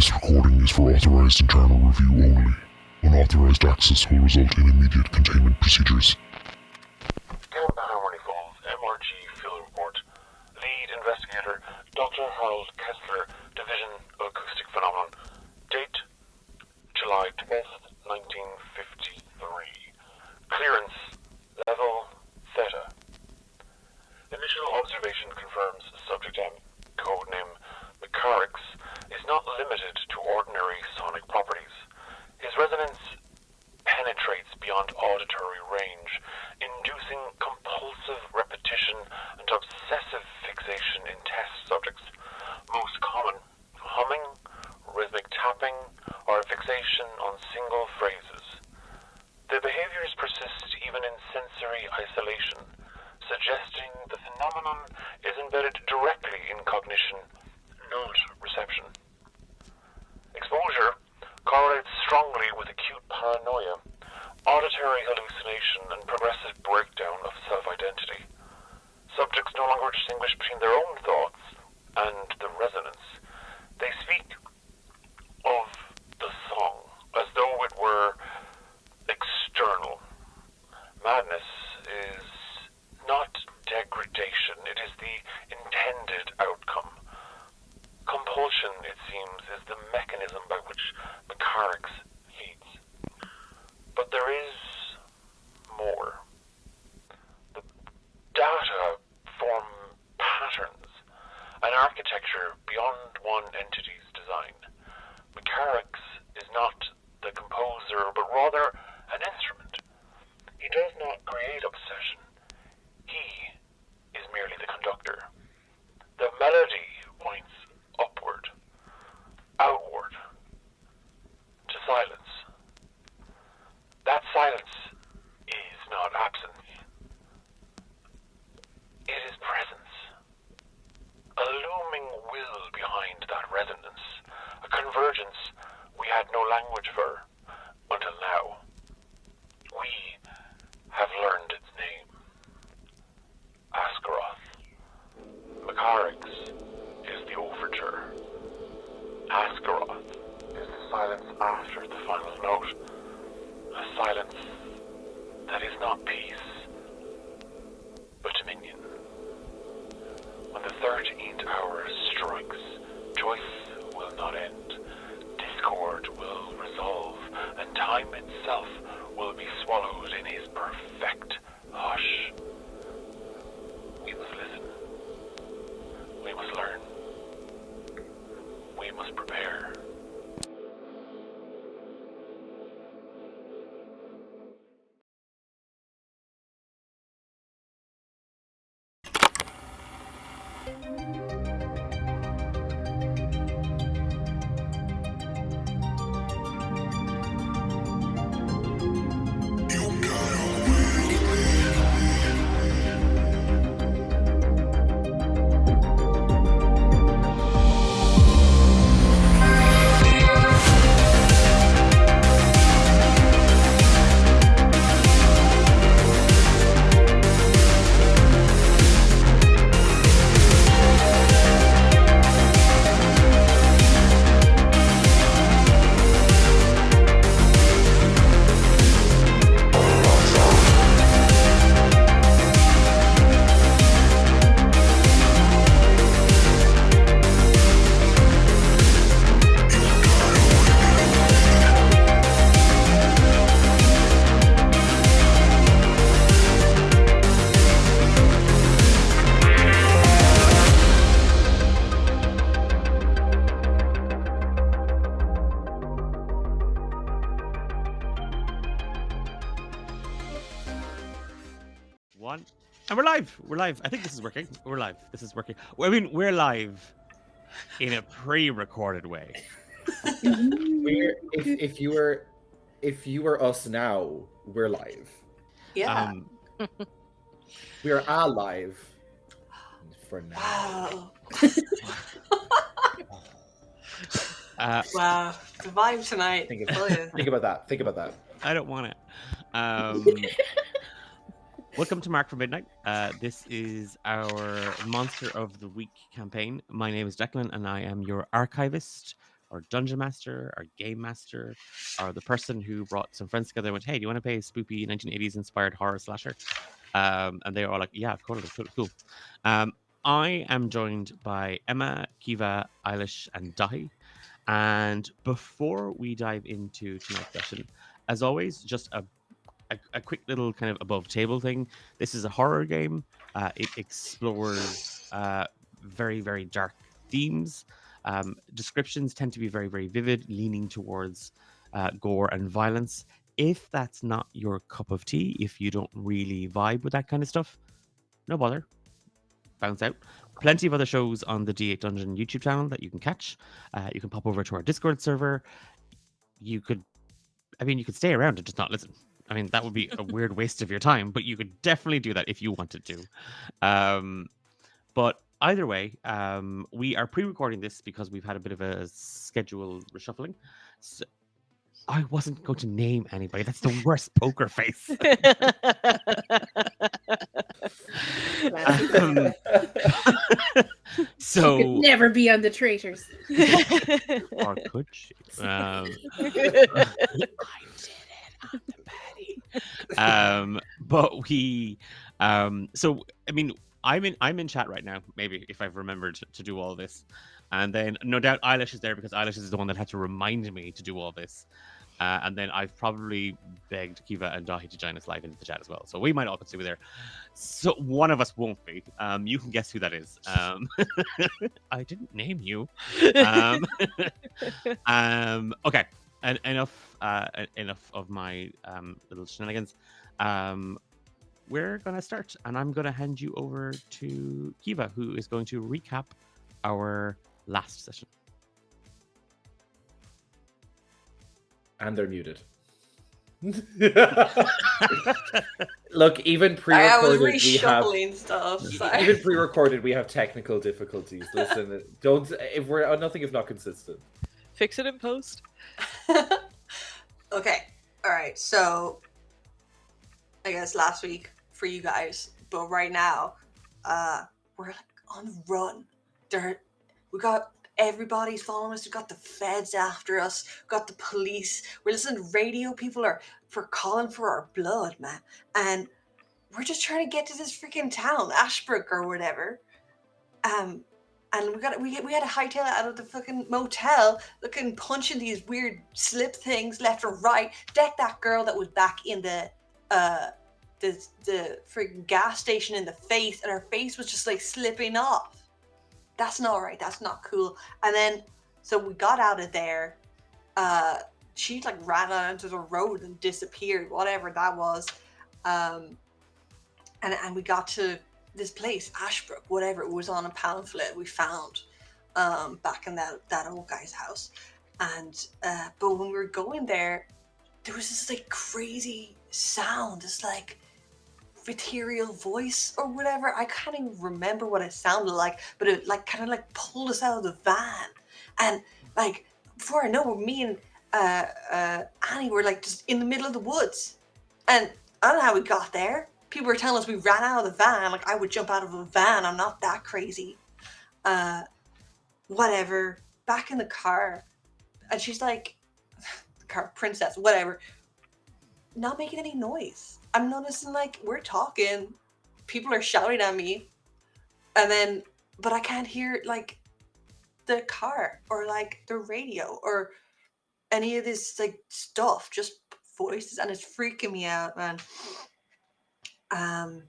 This recording is for authorized internal review only. Unauthorized access will result in immediate containment procedures. Camp Harmony Falls, MRG Field Report. Lead investigator, Dr. Harold Kessler, Division of Acoustic Phenomenon. Date, July 12th, 1953. Clearance, level, theta. Initial observation confirms subject M, codename Macarix, is not limited to ordinary sonic properties. His resonance penetrates beyond auditory range, inducing compulsive repetition and obsessive fixation in test subjects. Most common, humming, rhythmic tapping, or fixation on single phrases. The behaviors persist even in sensory isolation, suggesting the phenomenon is embedded directly in cognition, not reception. Exposure correlates strongly with acute paranoia, auditory hallucination, and progressive breakdown of self-identity. Subjects no longer distinguish between their own thoughts and the resonance. They speak of the song as though it were external. Madness is not degradation, it is the intended outcome. Compulsion, it seems, is the mechanism by which Macarix feeds. But there is more. The data form patterns, an architecture beyond one entity's design. Macarix is not the composer, but rather an instrument. He does not create obsession. He is merely the conductor. The melody points upward, outward, to silence. That silence is not absence. It is presence. A looming will behind that resonance. A convergence we had no language for until now. We have learned its name. Askaroth. Macarix is the overture. Askaroth is the silence after the final note. A silence that is not peace, but dominion. When the 13th hour strikes, choice will not end. Discord will resolve, and time itself will be swallowed in his perfect hush. We must listen. We must learn. We must prepare. One. And we're live. We're live. I think this is working. We're live. This is working. I mean, we're live in a pre-recorded way. If you were us now, we're live. Yeah. We are alive for now. Wow. Wow. The vibe tonight. Think about that. Think about that. I don't want it. Welcome to Mark for Midnight. This is our Monster of the Week campaign. My name is Declan, and I am your archivist our dungeon master, our game master, or the person who brought some friends together and went, "Hey, do you want to play a spoopy 1980s inspired horror slasher?" And they were all like, "Yeah, totally, totally cool." Um, I am joined by Emma, Kiva, Eilish, and Dahi. And before we dive into tonight's session, as always, just a quick little kind of above table thing. This is a horror game. It explores very, very dark themes. Descriptions tend to be very, very vivid, leaning towards gore and violence. If that's not your cup of tea, if you don't really vibe with that kind of stuff, no bother. Bounce out. Plenty of other shows on the D8 Dungeon YouTube channel that you can catch. You can pop over to our Discord server. You could stay around and just not listen. I mean, that would be a weird waste of your time, but you could definitely do that if you wanted to. But either way, we are pre-recording this because we've had a bit of a schedule reshuffling. So I wasn't going to name anybody. That's the worst poker face. So she could never be on the traitors. Or could she? I did it. I'm the baddie. But we, so I mean, I'm in chat right now. Maybe if I've remembered to do all this, and then no doubt Eilish is there because Eilish is the one that had to remind me to do all this. And then I've probably begged Kiva and Dahi to join us live into the chat as well. So we might all consider there. So one of us won't be. You can guess who that is. I didn't name you. Okay. And enough of my little shenanigans. We're gonna start, and I'm gonna hand you over to Kiva, who is going to recap our last session. And they're muted. Look, even I was pre-recorded, we have reshuffling stuff. Sorry. even pre-recorded, we have technical difficulties. Listen, don't if we're nothing if not consistent. Fix it in post. Okay. All right. So, I guess last week for you guys, but right now, we're like on the run. We got everybody's following us. We got the feds after us. We got the police. We're listening to radio. People are calling for our blood, man. And we're just trying to get to this freaking town, Ashbrook or whatever. And we had to hightail it out of the fucking motel, looking punching these weird slip things left or right. Deck that girl that was back in the freaking gas station in the face, and her face was just like slipping off. That's not right. That's not cool. And then, so we got out of there. She like ran out into the road and disappeared, whatever that was. And we got to this place, Ashbrook, whatever it was, on a pamphlet we found back in that old guy's house. And but when we were going there was this like crazy sound, this like ethereal voice or whatever. I can't even remember what it sounded like, but it like kind of like pulled us out of the van. And like before I know, me and Annie were like just in the middle of the woods. And I don't know how we got there. People were telling us we ran out of the van. Like, I would jump out of a van. I'm not that crazy. Whatever. Back in the car. And she's like, the car princess, whatever. Not making any noise. I'm noticing, like, we're talking. People are shouting at me. And then, but I can't hear, like, the car or, like, the radio or any of this, like, stuff. Just voices. And it's freaking me out, man. And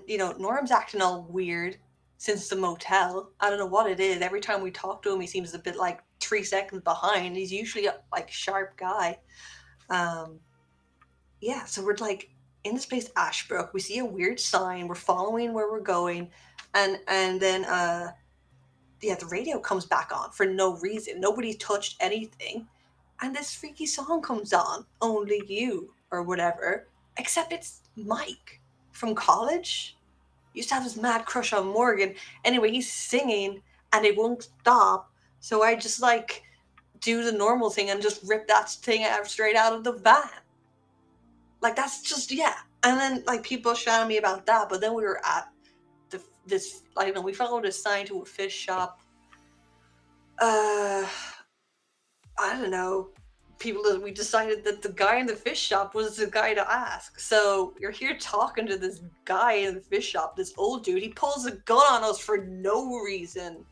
you know, Norm's acting all weird since the motel. I don't know what it is. Every time we talk to him, he seems a bit like 3 seconds behind. He's usually a like sharp guy. Yeah, so we're like in this place, Ashbrook. We see a weird sign. We're following where we're going, and then yeah, the radio comes back on for no reason. Nobody touched anything, and this freaky song comes on. Only You or whatever. Except it's Mike from college. Used to have this mad crush on Morgan. Anyway, he's singing and it won't stop. So I just like do the normal thing and just rip that thing out straight out of the van. Like that's just, yeah. And then like people shouting me about that. But then we were at this, I don't know, we followed a sign to a fish shop. I don't know. We decided that the guy in the fish shop was the guy to ask. So you're here talking to this guy in the fish shop, this old dude. He pulls a gun on us for no reason.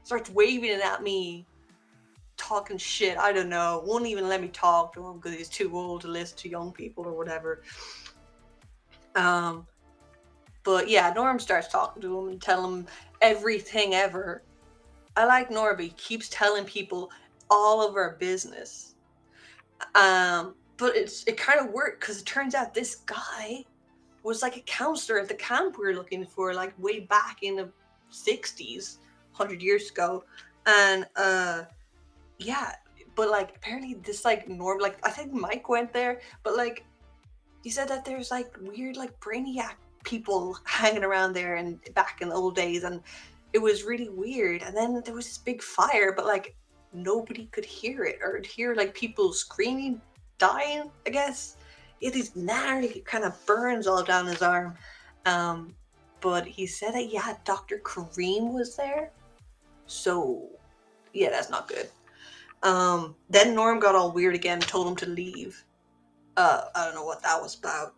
Starts waving it at me, talking shit. I don't know. Won't even let me talk to him because he's too old to listen to young people or whatever. But yeah, Norm starts talking to him and telling him everything ever. I like Norm, but he keeps telling people all of our business. But it kind of worked because it turns out this guy was like a counselor at the camp we were looking for, like way back in the 60s, 100 years ago. And yeah, but like apparently this like Norm, like I think Mike went there, but like he said that there's like weird like brainiac people hanging around there and back in the old days, and it was really weird. And then there was this big fire, but like nobody could hear it or hear like people screaming, dying, I guess. He had these gnarly kind of burns all down his arm. But he said that yeah, Dr. Kareem was there. So yeah, that's not good. Then Norm got all weird again, told him to leave. I don't know what that was about.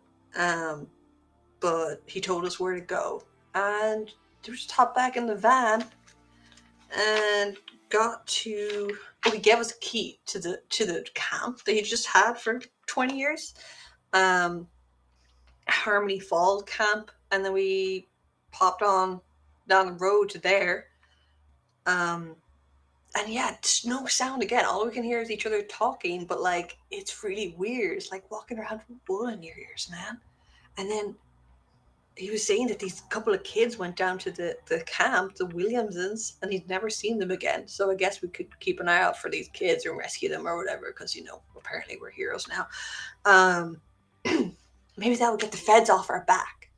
But he told us where to go. And we just hopped back in the van and got to he gave us a key to the camp that he just had for 20 years. Harmony Falls camp, and then we popped on down the road to there. And yeah, it's no sound again. All we can hear is each other talking, but like it's really weird. It's like walking around with wool in your ears, man. And then he was saying that these couple of kids went down to the camp, the Williamsons, and he'd never seen them again. So I guess we could keep an eye out for these kids and rescue them or whatever, because apparently we're heroes now. Maybe that would get the feds off our back.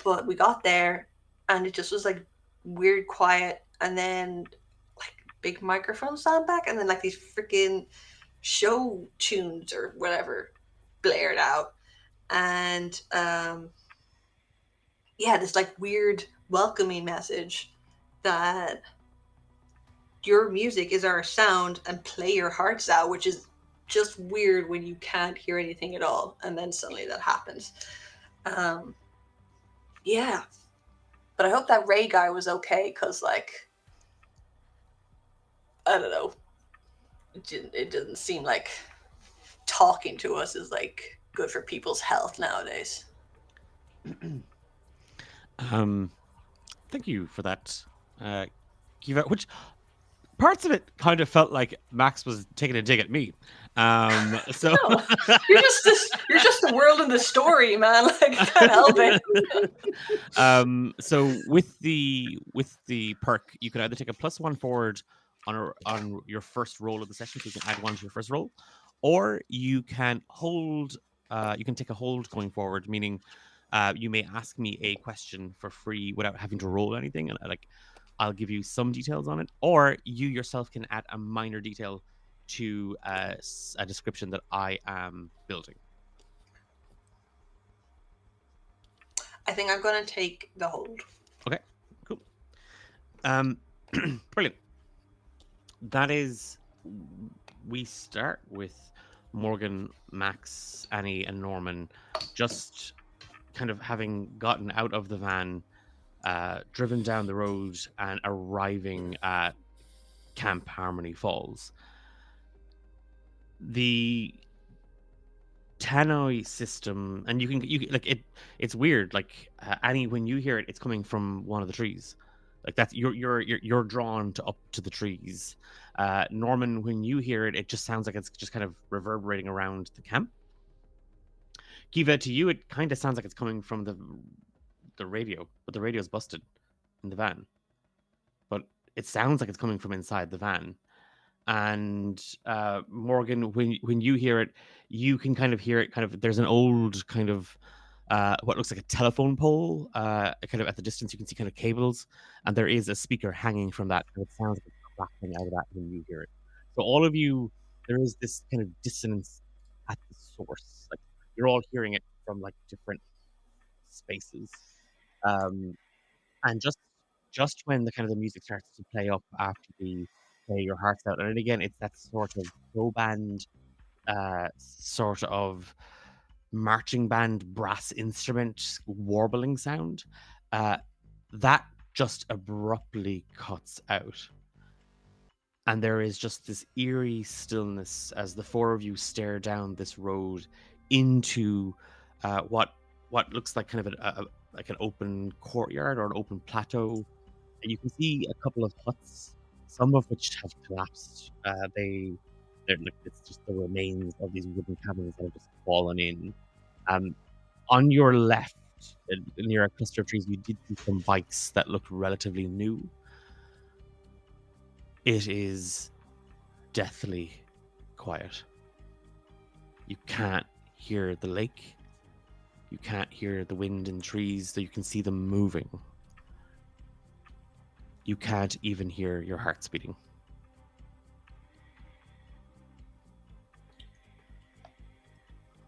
But we got there and it just was like weird quiet, and then like big microphone sound back, and then like these freaking show tunes or whatever blared out. And yeah, this like weird welcoming message that your music is our sound and play your hearts out, which is just weird when you can't hear anything at all, and then suddenly that happens. Yeah, but I hope that Ray guy was okay, because like I don't know, it doesn't seem like talking to us is like good for people's health nowadays. Thank you for that, Kiva. Which parts of it kind of felt like Max was taking a dig at me. So No, you're just the world and the story, man. Like I can't help it. So with the perk, you can either take a +1 forward on your first roll of the session, so you can add 1 to your first roll, or you can hold. You can take a hold going forward, meaning you may ask me a question for free without having to roll anything, and I'll give you some details on it, or you yourself can add a minor detail to a description that I am building. I think I'm gonna take the hold. Okay, cool. Brilliant. That is, we start with Morgan, Max, Annie, and Norman just kind of having gotten out of the van, driven down the road, and arriving at Camp Harmony Falls. The tannoy system, and you can like it. It's weird. Like Annie, when you hear it, it's coming from one of the trees. Like that's you're drawn up to the trees. Norman, when you hear it, it just sounds like it's just kind of reverberating around the camp. Kiva, to you, it kind of sounds like it's coming from the radio, but the radio's busted in the van. But it sounds like it's coming from inside the van. And Morgan, when you hear it, you can kind of hear it. Kind of, there's an old kind of what looks like a telephone pole. Kind of at the distance, you can see kind of cables, and there is a speaker hanging from that. And it sounds like it's cracking out of that when you hear it. So all of you, there is this kind of dissonance at the source. Like you're all hearing it from like different spaces, and just just when the kind of the music starts to play up after the play your hearts out, and then again, it's that sort of show band, sort of marching band brass instrument warbling sound. Uh, that just abruptly cuts out. And there is just this eerie stillness as the four of you stare down this road into what looks like kind of like an open courtyard or an open plateau. And you can see a couple of huts, some of which have collapsed. They're like it's just the remains of these wooden cabins that have just fallen in. On your left, near a cluster of trees, you did see some bikes that looked relatively new. It is deathly quiet. You can't hear the lake. You can't hear the wind in trees, though you can see them moving. You can't even hear your hearts beating.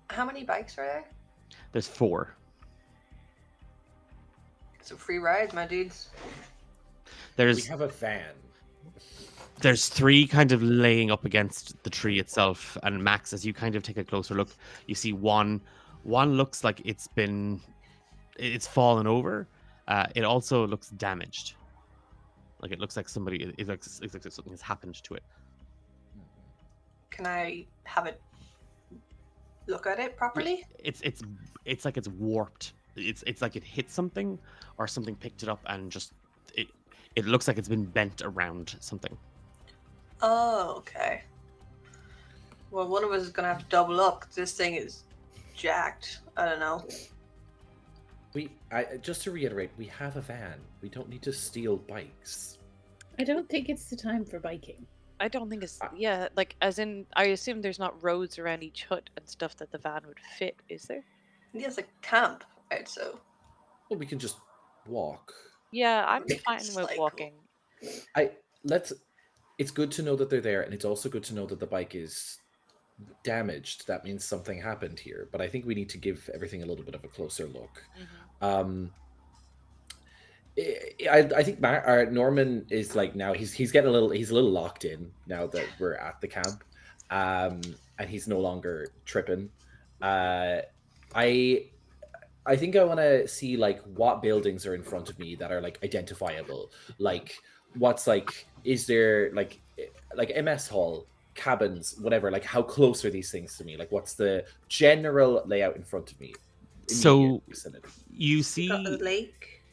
How many bikes are there? There's 4. So free rides, my dudes. We There's have a van. 3 kind of laying up against the tree itself, and Max, as you kind of take a closer look, you see one looks like it's fallen over. It also looks damaged. Like it looks like something has happened to it. Can I have it look at it properly? It's like it's warped. It's like it hit something or something picked it up and just it looks like it's been bent around something. Oh, okay. Well, one of us is gonna have to double up 'cause this thing is jacked. I don't know. Just to reiterate, we have a van. We don't need to steal bikes. I don't think it's the time for biking. I don't think it's like as in I assume there's not roads around each hut and stuff that the van would fit, is there? He has a camp, right? So Well, we can just walk. Yeah, I'm Make it fine with cycle. walking. It's good to know that they're there, and it's also good to know that the bike is damaged. That means something happened here. But I think we need to give everything a little bit of a closer look. I think Norman is like now he's getting he's a little locked in now that we're at the camp, and he's no longer tripping. I think I want to see like what buildings are in front of me that are like identifiable. Like what's like is there like MS Hall, cabins, whatever, like how close are these things to me? Like what's the general layout in front of me? So Immediate vicinity. you see got the lake.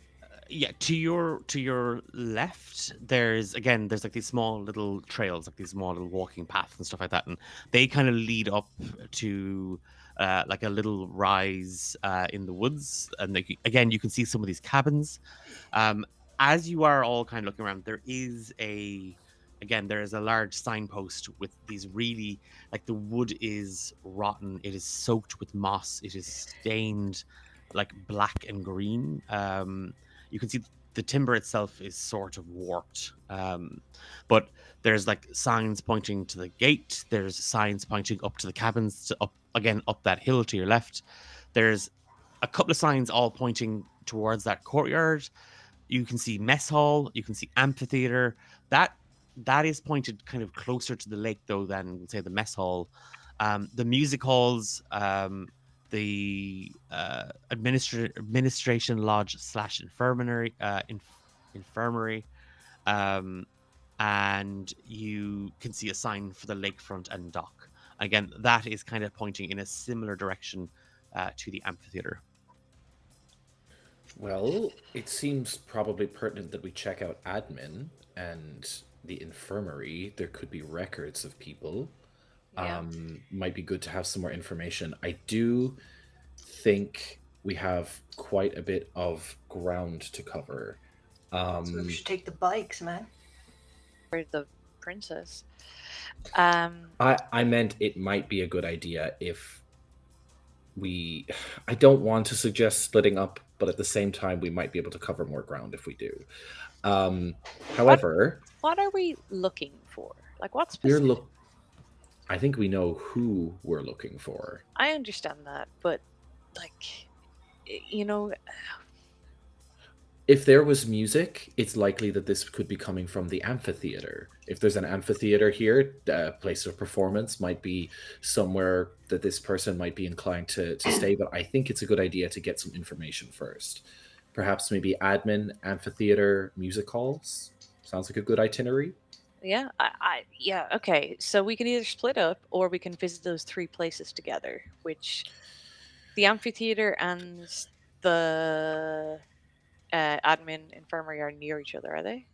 yeah, to your left, there's like these small little trails, like these small little walking paths and stuff like that, and they kind of lead up to like a little rise in the woods, and again you can see some of these cabins. As you are all kind of looking around, there is a large signpost with these really like the wood is rotten, it is soaked with moss, it is stained like black and green. You can see the timber itself is sort of warped, but there's like signs pointing to the gate. There's signs pointing up to the cabins, up that hill to your left. There's a couple of signs all pointing towards that courtyard. You can see mess hall. You can see amphitheater. That is pointed kind of closer to the lake though than say the mess hall. The music halls. The administration lodge / infirmary, and you can see a sign for the lakefront and dock. Again, that is kind of pointing in a similar direction to the amphitheater. Well, it seems probably pertinent that we check out admin and the infirmary. There could be records of people. Yeah. Might be good to have some more information. I do think we have quite a bit of ground to cover. So we should take the bikes, man. For the princess. I meant it might be a good idea if I don't want to suggest splitting up, but at the same time we might be able to cover more ground if we do. However, What are we looking for? Like what's we're specific? I think we know who we're looking for. I understand that, but like you know, if there was music, it's likely that this could be coming from the amphitheater. If there's an amphitheater here, a place of performance might be somewhere that this person might be inclined to stay. But I think it's a good idea to get some information first. Perhaps maybe admin, amphitheater, music halls. Sounds like a good itinerary. Yeah, yeah, okay. So we can either split up or we can visit those 3 places together, which the amphitheater and the admin infirmary are near each other, are they?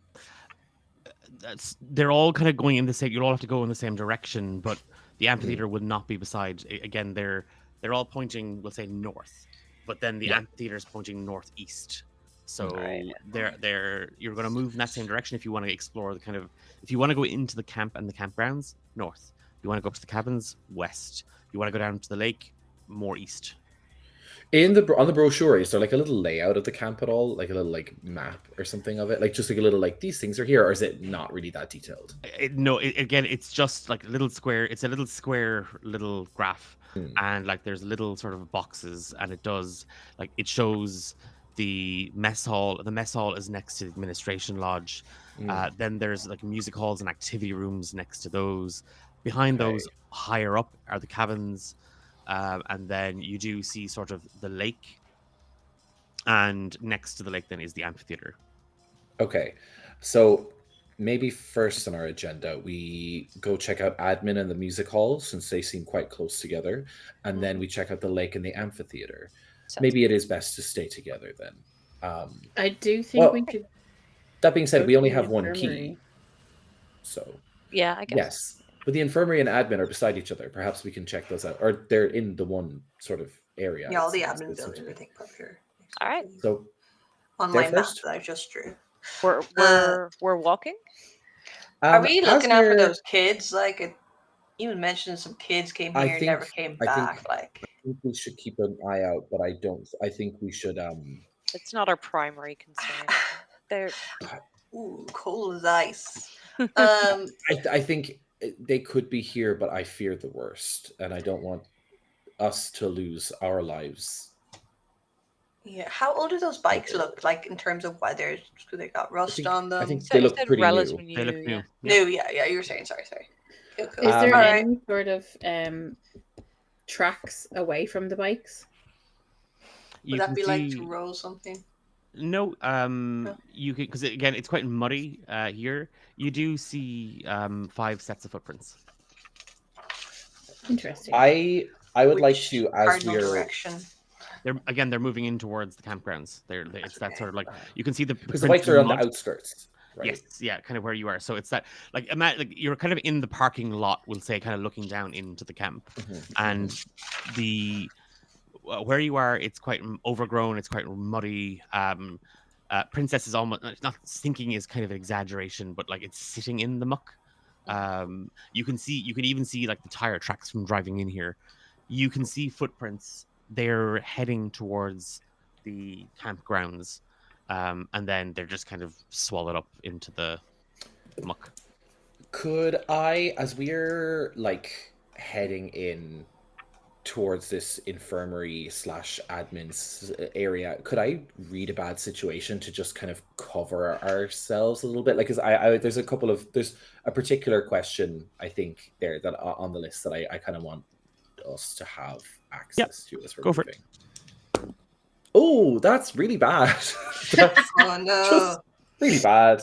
They're all kind of going in the same. You'll all have to go in the same direction, but the amphitheater would not be beside. Again, they're all pointing, we'll say, north, but then the Yeah. amphitheater is pointing northeast. So Alright. you're going to move in that same direction if you want to explore the kind of, if you want to go into the camp and the campgrounds, north. You want to go up to the cabins, west. You want to go down to the lake, more east. On the brochure, is there like a little layout of the camp at all, like a little like map or something of it, like just like a little like these things are here, or is it not really that detailed? No, again, it's just like a little square. It's a little square, little graph, and like there's little sort of boxes, and it does like it shows the mess hall. The mess hall is next to the administration lodge. Then there's like music halls and activity rooms next to those. Behind those, higher up, are the cabins, and then you do see sort of the lake, and next to the lake then is the amphitheater. Okay, so maybe first on our agenda we go check out admin and the music hall since they seem quite close together, and then we check out the lake and the amphitheater. Sounds Maybe it is best to stay together then. I do think Well, we could. that being said, go we to only the have one key, infirmary. so Yeah, I guess. yes. But the infirmary and admin are beside each other. Perhaps we can check those out, or they're in the one sort of area. Yeah, all the it seems. admin They seem to buildings, be. I think, for sure. All right. So On There my map first? that I just drew. We're walking? Are we as looking out for we're- those kids? Like, it even mentioned some kids came I here and never think- came I think- back. Like, I think we should keep an eye out, but I think we should It's not our primary concern. They're ooh, cold as ice. I think they could be here, but I fear the worst, and I don't want us to lose our lives. Yeah, how old do those bikes Okay. look like in terms of weather? Do they got rust on them? I think so they you look said pretty relatively new. They look new, new. yeah. New, yeah, you were saying. Sorry. Cool. Is there Alright. any sort of tracks away from the bikes? You Would that can be like see- to roll something? No, you can, because again, it's quite muddy here. You do see 5 sets of footprints. Interesting. I would like Which to, as cardinal we're direction. They're moving in towards the campgrounds. It's that sort of like you can see the because the prints bikes in are on mud. the outskirts, right? Yes, yeah, kind of where you are. So it's that like like you're kind of in the parking lot, we'll say, kind of looking down into the camp, and the where you are, it's quite overgrown. It's quite muddy. Princess is almost not sinking is kind of an exaggeration, but like it's sitting in the muck. You can even see like the tire tracks from driving in here. You can see footprints. They're heading towards the campgrounds, and then they're just kind of swallowed up into the muck. Could I, as we're like heading in towards this infirmary / admin's area, could I read a bad situation to just kind of cover ourselves a little bit? Like, because there's a particular question I think there that on the list that I kind of want us to have access to as we're go for it. moving. Oh, that's really bad. That's Oh no! just really bad.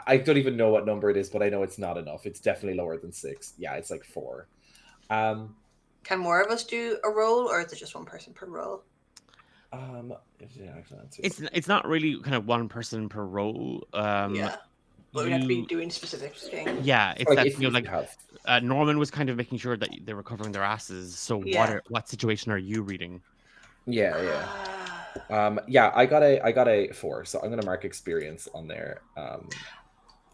I don't even know what number it is, but I know it's not enough. It's definitely lower than 6. Yeah, it's like 4. Can more of us do a roll, or is it just one person per roll? It's not really kind of one person per role. Yeah, but we have to be you- doing specific things. Yeah, it's Like that if you know, you like have, Norman was kind of making sure that they were covering their asses. So Yeah. what situation are you reading? yeah. I got a 4, so I'm gonna mark experience on there.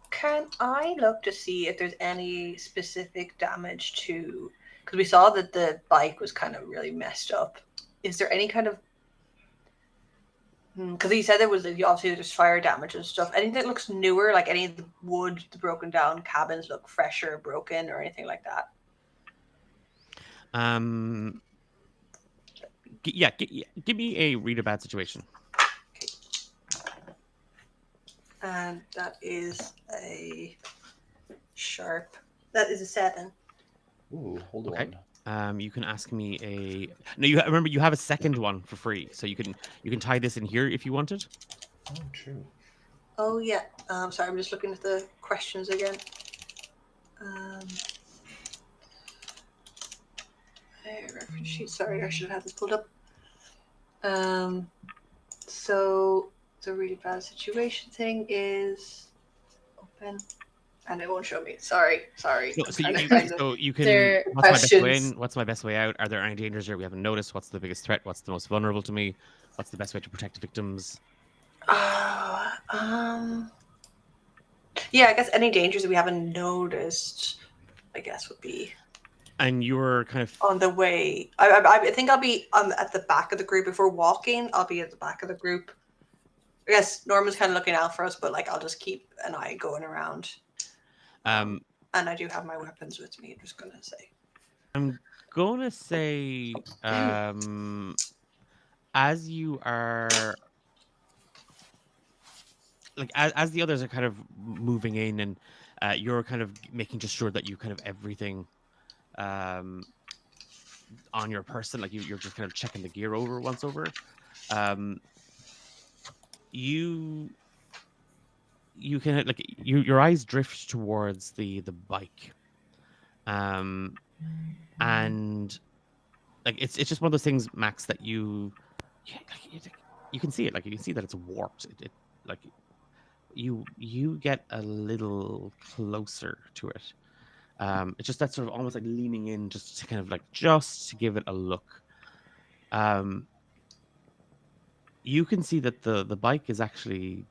Can I look to see if there's any specific damage to? Because we saw that the bike was kind of really messed up. Is there any kind of? Because he said there was obviously there's fire damage and stuff. Anything that looks newer, like any of the wood, the broken down cabins look fresher, broken, or anything like that. Give me a read a bad situation. And that is a sharp. That is a 7. Ooh, hold Okay. on. You can ask me a. No, remember you have a second one for free, so you can tie this in here if you wanted. Oh, true. Oh yeah. Sorry, I'm just looking at the questions again. Reference sheet. Sorry, I should have had this pulled up. So the really bad situation thing is open, and it won't show me. Sorry. So I'm trying to you, find the so you can. There- What's my best way Questions. in? What's my best way out? Are there any dangers here we haven't noticed? What's the biggest threat? What's the most vulnerable to me? What's the best way to protect victims? Yeah, I guess any dangers that we haven't noticed, I guess, would be And you're kind of on the way. I think I'll be at the back of the group if we're walking. I'll be at the back of the group. I guess Norman's kind of looking out for us, but like I'll just keep an eye going around. And I do have my weapons with me. I'm just gonna say. I'm gonna say, as you are like as the others are kind of moving in, and you're kind of making just sure that you kind of everything on your person, like you're just kind of checking the gear over once over. You can like your eyes drift towards the bike, and like it's just one of those things, Max, that you can see it, like you can see that it's warped. It like you get a little closer to it. It's just that sort of almost like leaning in, just to kind of like just to give it a look. You can see that the bike is actually,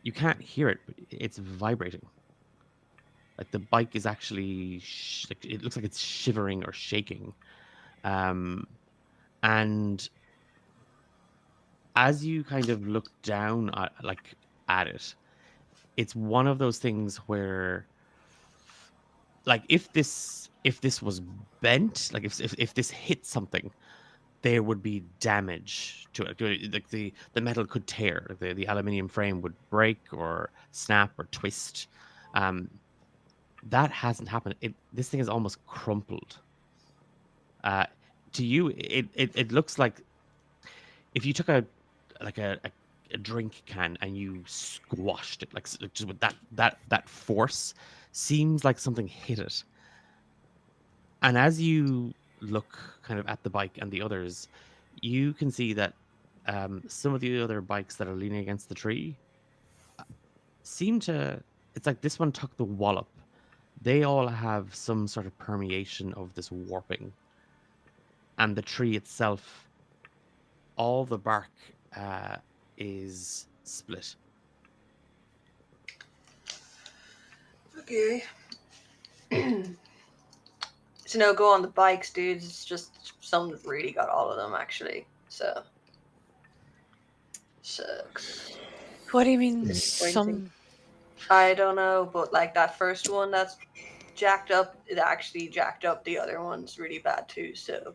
you can't hear it, but it's vibrating. Like the bike is actually like it looks like it's shivering or shaking. And as you kind of look down at it, it's one of those things where, like, if this was bent, like if this hit something, there would be damage to it. Like the metal could tear, like the aluminium frame would break or snap or twist. That hasn't happened. This thing is almost crumpled. To you, it looks like if you took a drink can and you squashed it, like just with that force, seems like something hit it. And as you look kind of at the bike and the others, you can see that some of the other bikes that are leaning against the tree seem to. It's like this one took the wallop. They all have some sort of permeation of this warping, and the tree itself, all the bark is split. Okay. So no, go on the bikes, dudes. It's just someone's really got all of them actually. So sucks. What do you mean? Disappointing. I don't know, but like that first one that's jacked up, it actually jacked up the other ones really bad too. So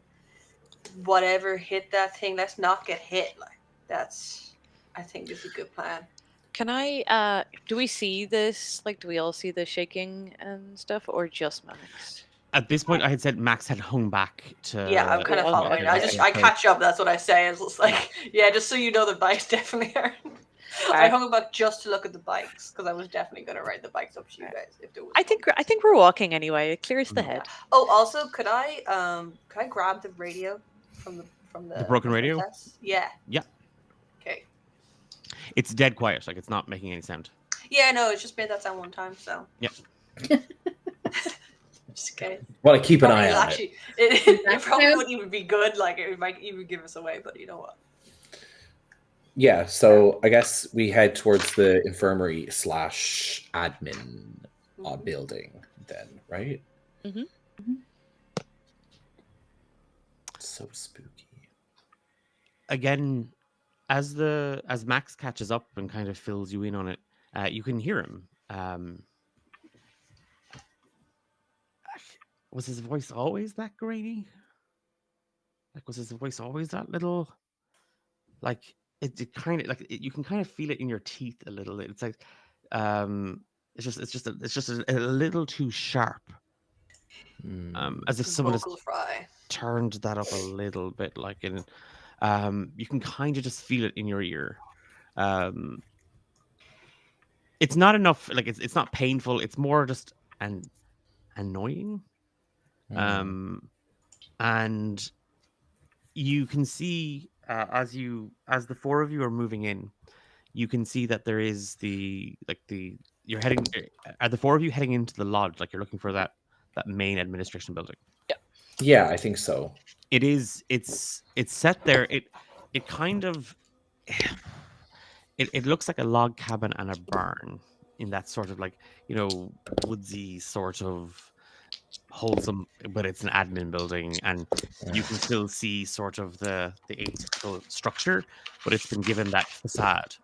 whatever hit that thing, let's not get hit. Like that's, I think, is a good plan. Can I? Do we see this? Like, do we all see the shaking and stuff, or just Max? At this point, I had said Max had hung back to. Yeah, I'm kind of okay. following. I Okay. catch up. That's what I say. It's just like, yeah, just so you know, the bikes definitely are. I hung back just to look at the bikes because I was definitely going to ride the bikes up to you guys if there was. I think we're walking anyway. It clears the head. Oh, also, could I grab the radio from the broken radio? princess? Yeah. Yeah. Okay. It's dead quiet. Like it's not making any sound. Yeah, no, it's just made that sound one time. So. Yeah. Just kidding. Want to keep an eye on Actually, it. it probably wouldn't even be good. Like it might even give us away. But you know what? Yeah, so I guess we head towards the infirmary / admin building then, right? Mhm. So spooky. Again, as Max catches up and kind of fills you in on it, you can hear him. Was his voice always that grainy? like, was his voice always that little? Like, it kind of like you can kind of feel it in your teeth a little. It's like, it's just a little too sharp. As if someone has Vocal fry. turned that up a little bit, like, and you can kind of just feel it in your ear. Um, it's not enough. Like, it's not painful. It's more just annoying. And you can see as the four of you are moving in, you can see that there is you're heading. Are the four of you heading into the lodge? Like, you're looking for that main administration building. Yeah, I think so. It is. It's set there. It kind of it looks like a log cabin and a barn in that sort of, like, woodsy sort of wholesome, but it's an admin building, and you can still see sort of the atypical structure, but it's been given that facade.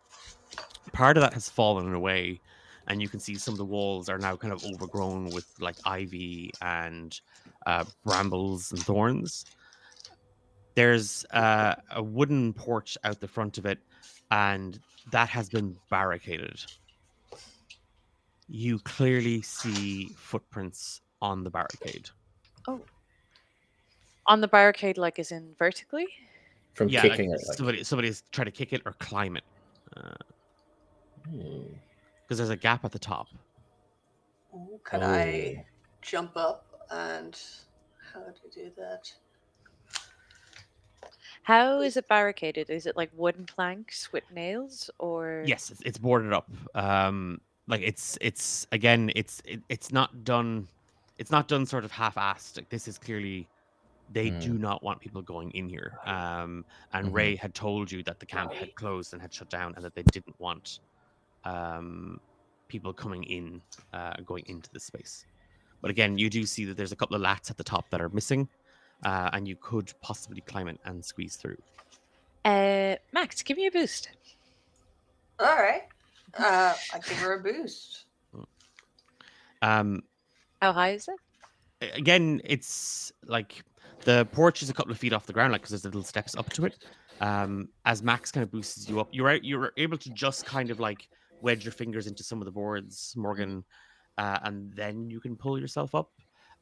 Part of that has fallen away, and you can see some of the walls are now kind of overgrown with, like, ivy and brambles and thorns. There's a wooden porch out the front of it, and that has been barricaded. You clearly see footprints on the barricade. Oh. On the barricade, like, as in vertically? From Yeah, kicking like, it. Like, somebody's tried to kick it or climb it, because there's a gap at the top. Ooh, can I jump up and how do you do that? How is it barricaded? Is it like wooden planks with nails, or? Yes, it's boarded up. Like, it's again, it's not done. It's not done sort of half-assed. Like, this is clearly, they do not want people going in here. And Ray had told you that the camp had closed and had shut down, and that they didn't want people coming in, going into the space. But again, you do see that there's a couple of lats at the top that are missing, and you could possibly climb it and squeeze through. Max, give me a boost. All right. I give her a boost. How high is it? Again, it's like the porch is a couple of feet off the ground, like, because there's little steps up to it. As Max kind of boosts you up, you're able to just kind of, like, wedge your fingers into some of the boards, Morgan, and then you can pull yourself up.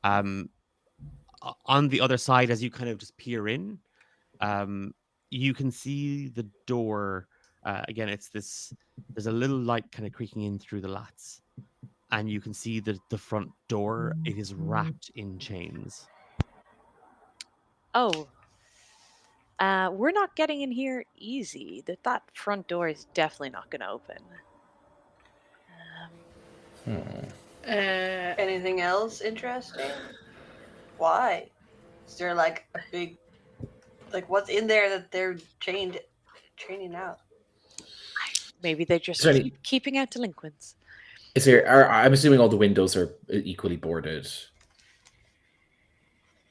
On the other side, as you kind of just peer in, you can see the door. Again, there's a little light kind of creaking in through the lats, and you can see the front door. It is wrapped in chains. Oh. We're not getting in here easy. That front door is definitely not going to open. Anything else interesting? Why? Is there like a big, like, what's in there that they're chaining out? Maybe they're just Is there any- keeping out delinquents. Is there? I'm assuming all the windows are equally boarded.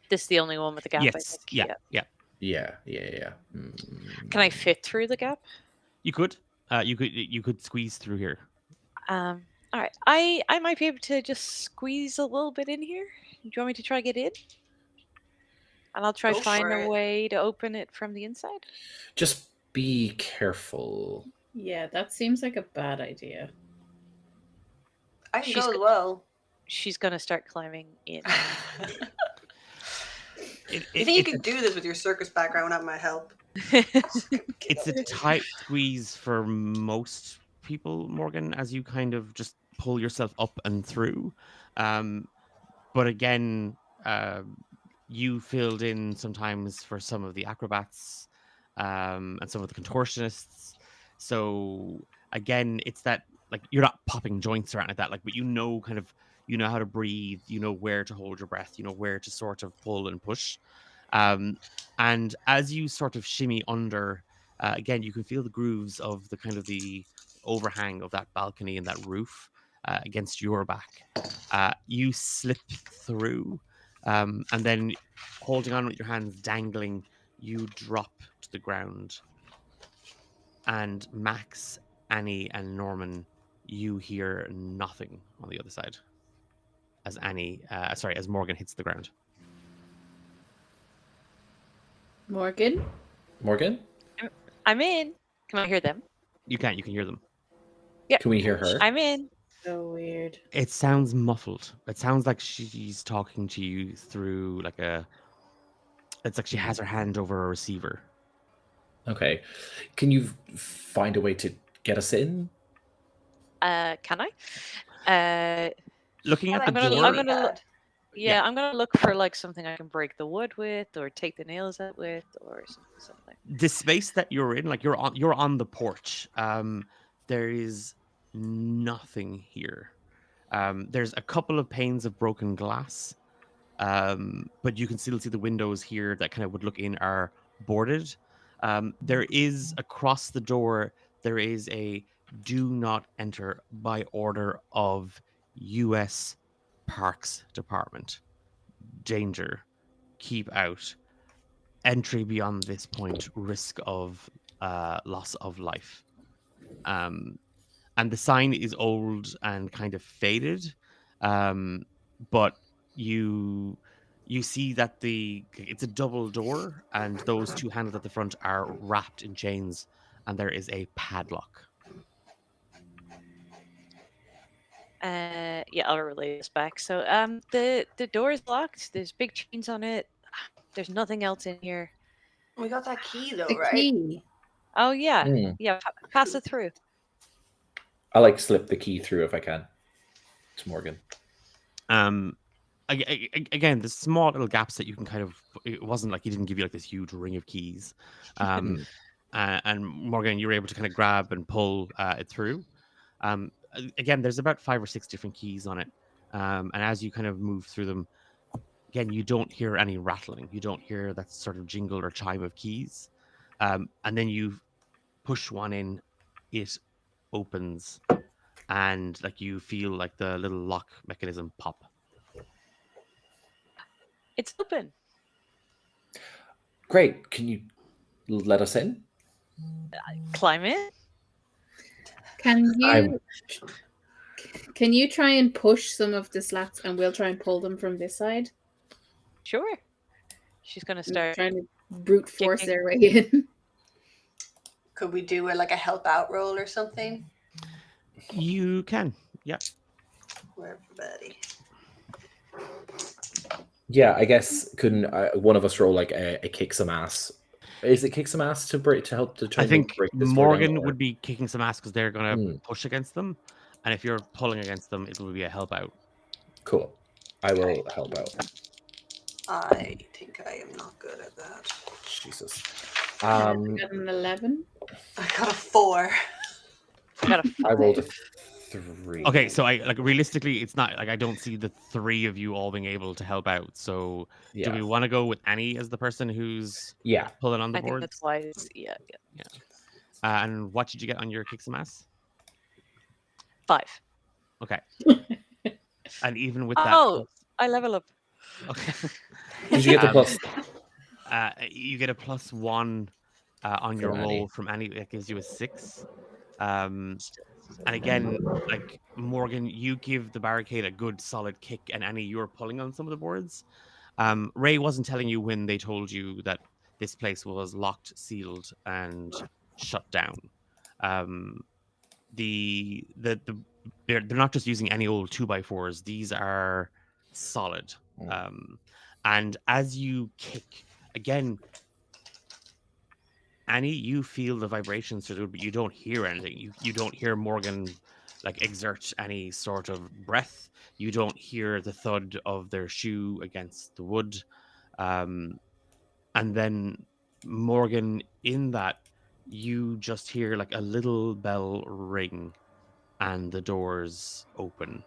This is the only one with the gap, I Yes. think. Yeah. Yeah. Can I fit through the gap? You could. You could squeeze through here. All right. I might be able to just squeeze a little bit in here. Do you want me to try get in? And I'll try Go find for a it. way to open it from the inside. Just be careful. Yeah, that seems like a bad idea. I can She's go as go- well. She's gonna start climbing in. You think you could do this with your circus background without my help? It's a tight squeeze for most people, Morgan, as you kind of just pull yourself up and through. But again, you filled in sometimes for some of the acrobats, and some of the contortionists. So again, it's that, like, you're not popping joints or anything like that, like, but you know how to breathe, you know where to hold your breath, you know where to sort of pull and push. And as you sort of shimmy under, again, you can feel the grooves of the kind of the overhang of that balcony and that roof against your back. You slip through, and then, holding on with your hands dangling, you drop to the ground. And Max, Annie, and Norman, you hear nothing on the other side as Morgan hits the ground. Morgan? Morgan, I'm in. Can I hear them? You can hear them. can we hear her? I'm in. So weird. It sounds muffled. It sounds like she's talking to you through like it's like she has her hand over a receiver. Okay. Can you find a way to get us in? Can I? Looking at Like, the I'm door, gonna Keely look- had. Yeah, I'm gonna look for like something I can break the wood with, or take the nails out with, or something. the space that you're in, like you're on the porch. There is nothing here. There's a couple of panes of broken glass, but you can still see the windows here that kind of would look in are boarded. There is across the door, there is a "Do not enter by order of U.S. Parks Department. Danger. Keep out. Entry beyond this point, risk of loss of life." And the sign is old and kind of faded, but you see that it's a double door, and those two handles at the front are wrapped in chains, and there is a padlock. Yeah, I'll relay this back. So, the door is locked. There's big chains on it. There's nothing else in here. We got that key though, The right? key. Oh yeah, Hmm. yeah. Pass it through. I like slip the key through if I can to Morgan. Again, the small little gaps that you can kind of, it wasn't like he didn't give you like this huge ring of keys. And Morgan, you were able to kind of grab and pull it through. Again, there's about 5 or 6 different keys on it. And as you kind of move through them, again, you don't hear any rattling. You don't hear that sort of jingle or chime of keys. And then you push one in, it opens, and like you feel like the little lock mechanism pop. It's open. Great. Can you let us in? Climb in. Can you try and push some of the slats and we'll try and pull them from this side? Sure. She's gonna start. Trying to brute force kicking. their way in. Could we do like a help out roll or something? You can, yeah. For everybody. Yeah, I guess couldn't one of us roll like a kick some ass? Is it kick some ass to help to try? I think break this door down, Morgan or- would be kicking some ass because they're going to Hmm. push against them. And if you're pulling against them, it will be a help out. Cool. I will help out. I think I am not good at that. Jesus. I got an 11. I got a 4. I got a I rolled a 3. Okay, so I like realistically, it's not like I don't see the 3 of you all being able to help out. So Yeah. do we want to go with Annie as the person who's Yeah. pulling on the I think board? that's wise. Yeah. And what did you get on your kick some ass? 5. Okay. And even with that, Oh, I level up. okay. Did you get the plus? You get a +1 on your From roll Annie. from Annie. That gives you a 6. And again, like Morgan, you give the barricade a good solid kick, and Annie, you're pulling on some of the boards. Ray wasn't telling you when they told you that this place was locked, sealed, and shut down. They're not just using any old 2x4s. These are solid. And as you kick, again, Annie, you feel the vibrations through, but you don't hear anything. You don't hear Morgan like exert any sort of breath. You don't hear the thud of their shoe against the wood. And then Morgan, in that, you just hear like a little bell ring, and the doors open,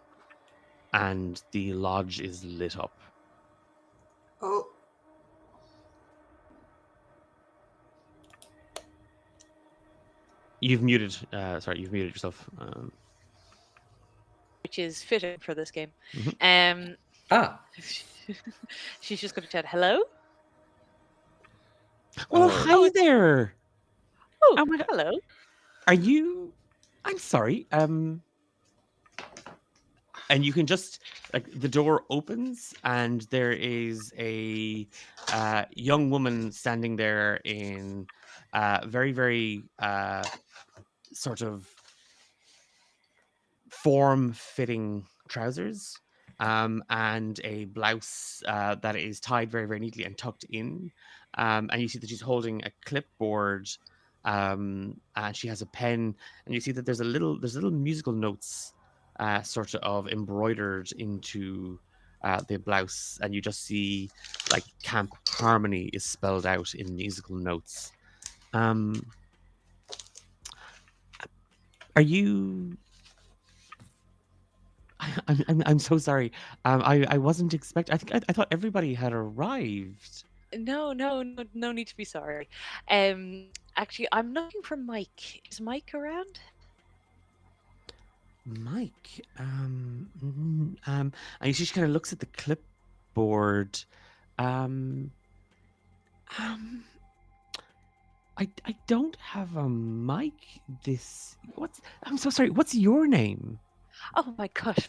and the lodge is lit up. Oh. You've muted. You've muted yourself. Which is fitting for this game. Mhm. She's just going to chat. Hello. Well, Oh. hi there. Oh, Oh my God. hello. Are you? I'm sorry. and you can just like the door opens and there is a young woman standing there in very very sort of form-fitting trousers and a blouse that is tied very very neatly and tucked in, and you see that she's holding a clipboard, and she has a pen, and you see that there's little musical notes sort of embroidered into the blouse, and you just see like Camp Harmony is spelled out in musical notes. Are you I'm so sorry. I wasn't expect. I thought everybody had arrived. No need to be sorry. Actually, I'm looking for Mike. Is Mike around? Mike. And she kind of looks at the clipboard. Um, um, I don't have a mic. I'm so sorry. What's your name? Oh my gosh,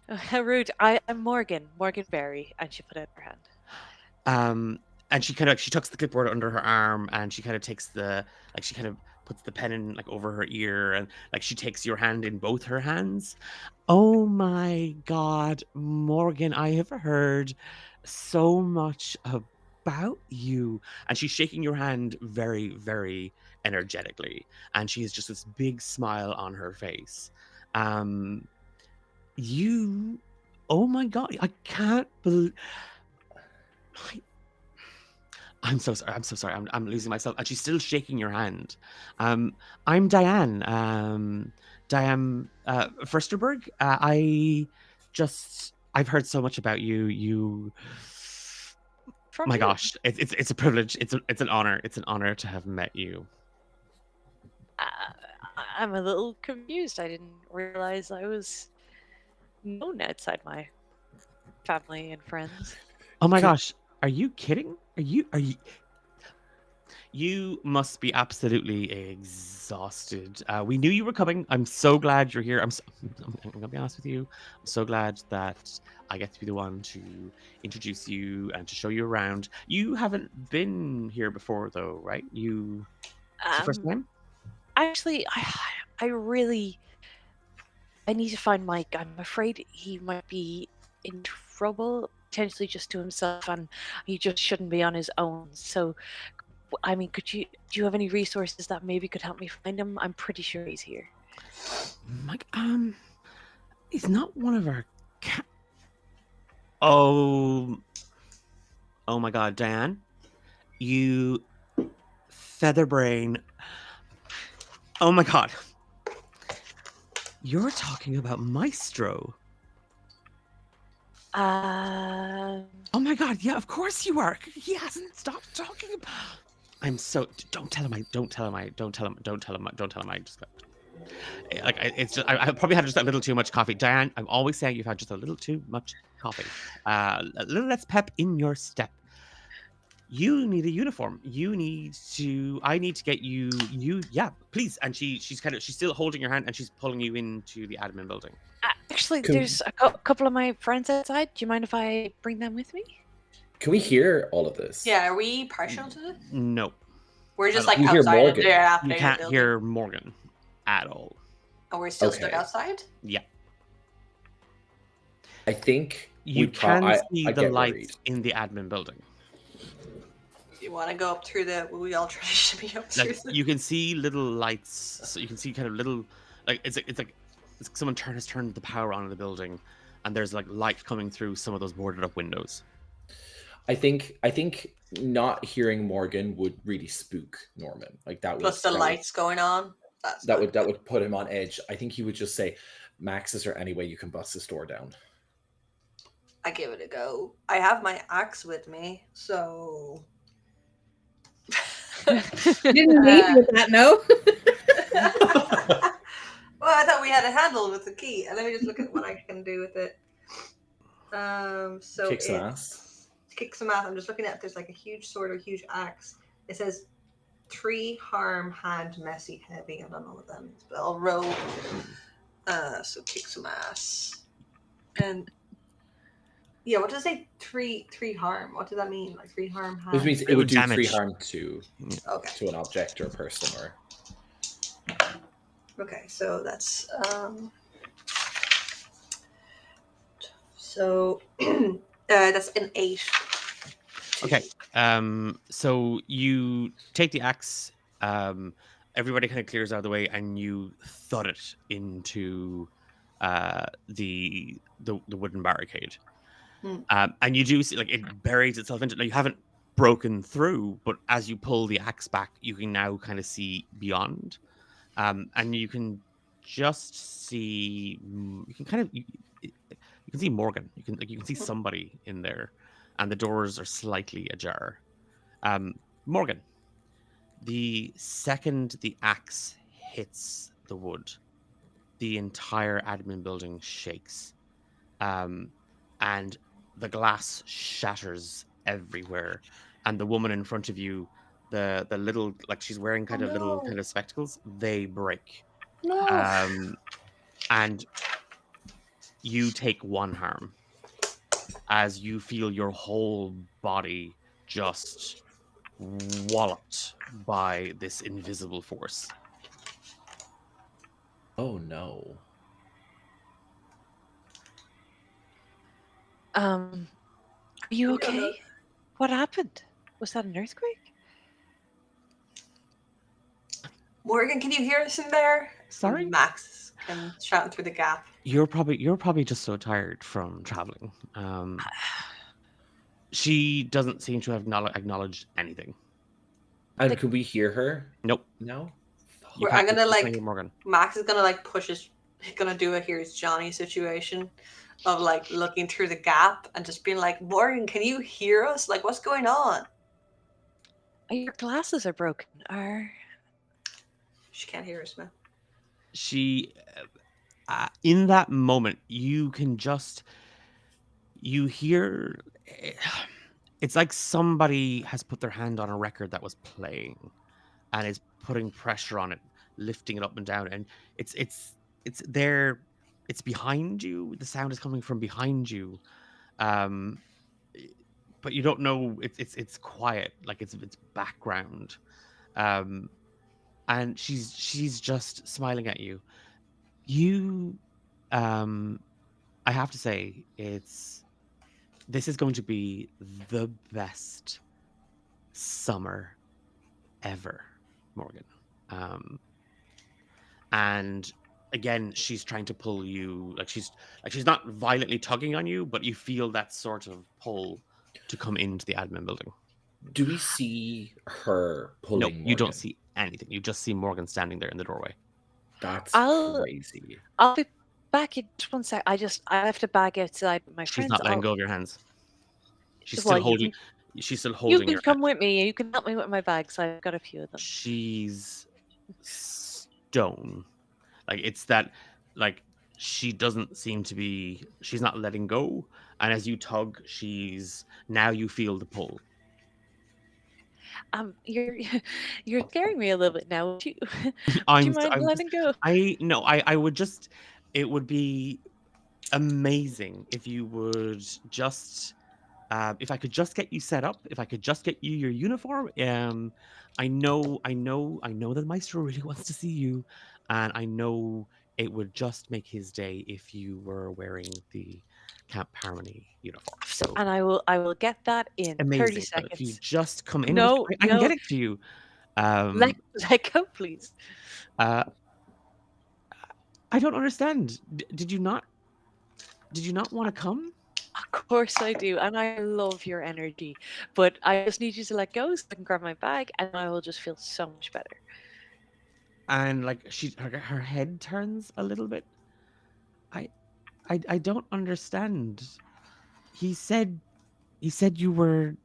how rude! I'm Morgan Berry, and she put out her hand. And she tucks the clipboard under her arm, and she kind of takes she kind of puts the pen in like over her ear, and like she takes your hand in both her hands. Oh my God, Morgan, I have heard so much about you. And she's shaking your hand very, very energetically, and she has just this big smile on her face. Oh my God, I can't believe. I'm so sorry. I'm so sorry. I'm losing myself. And she's still shaking your hand. I'm Diane. Diane Fursterberg. I've heard so much about you. From My who? gosh, it's a privilege. It's an honor. It's an honor to have met you. I'm a little confused. I didn't realize I was known outside my family and friends. Oh my gosh, are you kidding? Are you? You must be absolutely exhausted. We knew you were coming. I'm so glad you're here. I'm gonna be honest with you. I'm so glad that I get to be the one to introduce you and to show you around. You haven't been here before, though, right? It's your first time? Actually, I need to find Mike. I'm afraid he might be in trouble, potentially just to himself, and he just shouldn't be on his own. So, I mean, do you have any resources that maybe could help me find him? I'm pretty sure he's here. Mike, he's not one of our Oh my God, Diane, you featherbrain. Oh my God. You're talking about Maestro. Oh my God, yeah, of course you are. He hasn't stopped talking about. Don't tell him I just got it's just I probably had just a little too much coffee. Diane, I'm always saying you've had just a little too much coffee. A little less pep in your step. You need a uniform. I need to get you. Yeah, please. And she's still holding your hand, and she's pulling you into the admin building. Actually, there's a couple of my friends outside. Do you mind if I bring them with me? Can we hear all of this? Yeah, are we partial to this? No, We're just I like don't- You hear outside of Morgan. there you after the can't building. hear Morgan at all. Oh, we're still Okay. stuck outside? Yeah, I think you we can see I the get lights worried. in the admin building. You want to go up through we all try to be up through Like you can see little lights, so you can see kind of little, like it's like someone has turned the power on in the building, and there's like light coming through some of those boarded up windows. I think not hearing Morgan would really spook Norman. Like that plus the lights going on. That would put him on edge. I think he would just say, "Max, is there any way you can bust this door down?" I give it a go. I have my axe with me, so. You didn't lead with that, no? Well, I thought we had a handle with the key. And let me just look at what I can do with it. So Kick some it's- ass. Kick some ass. I'm just looking at. There's like a huge sword or huge axe. It says 3 harm, hand, messy, heavy. I don't know what that means, but I'll roll. So kick some ass. And yeah, what does it say? Three harm. What does that mean? Like 3 harm Which has. means it Three would do 3 damage. harm to Okay. an object or a person or. Okay, so that's so that's an 8. Okay. So you take the axe. Everybody kind of clears out of the way, and you thud it into the wooden barricade. Hmm. And you do see like it buries itself into. Like, you haven't broken through, but as you pull the axe back, you can now kind of see beyond, and you can just see. You can kind of you can see Morgan. You can see somebody in there, and the doors are slightly ajar. Morgan, the second the axe hits the wood, the entire admin building shakes, and the glass shatters everywhere. And the woman in front of you, the little like she's wearing kind of little kind of spectacles, they break. No. And you take 1 harm as you feel your whole body just walloped by this invisible force. Oh no. Are you I don't know. okay? What happened? Was that an earthquake? Morgan, can you hear us in there? Sorry? Max can shout through the gap. You're probably just so tired from traveling. She doesn't seem to have acknowledged anything. And Like- could we hear her? Nope. No. You I'm can't- gonna you can't like hear Morgan. Max is gonna like push his. He's gonna do a here's Johnny situation of like looking through the gap and just being like, Morgan, can you hear us? Like, what's going on? Your glasses are broken. She can't hear us, man. She in that moment you hear it's like somebody has put their hand on a record that was playing and is putting pressure on it, lifting it up and down, and it's there, it's behind you, the sound is coming from behind you, but you don't know, it's quiet, like it's background, and she's just smiling at you. I have to say, this is going to be the best summer ever, Morgan. And again, she's trying to pull you, like she's not violently tugging on you, but you feel that sort of pull to come into the admin building. Do we see her pulling? No, you don't Morgan? see anything. You just see Morgan standing there in the doorway. That's I'll- crazy. I'll be back in just 1 sec. I have to back outside with my She's friends. not letting I'll- go of your hands. She's Well, still you holding. She's still holding You can your come with me. You can help me with my bags. I've got a few of them. She's stone. Like it's that, like she doesn't seem to be, she's not letting go. And as you tug, now you feel the pull. You're scaring me a little bit now. Would you, do I'm, you mind I'm letting go? I would just, it would be amazing if you would just, if I could just get you set up, if I could just get you your uniform. I know that Maestro really wants to see you, and I know it would just make his day if you were wearing the Camp Harmony uniform. So And I will get that in 30 amazing. But if you seconds. just come in, No, I can get no. it to you. Let go, please. I don't understand. Did you not want to come? Of course I do, and I love your energy. But I just need you to let go so I can grab my bag, and I will just feel so much better. And like her head turns a little bit. I don't understand. He said you were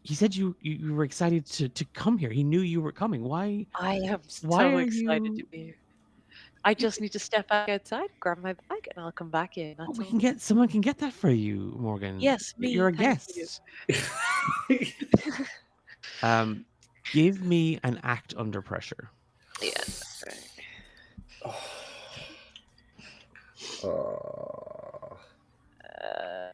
excited to come here. He knew you were coming. Why I am Why so are excited to you- be here. I just need to step back outside, grab my bag, and I'll come back in. That's all. someone can get that for you, Morgan. Yes, me, You're a thank you. guest. Give me an act under pressure. Yeah. Oh.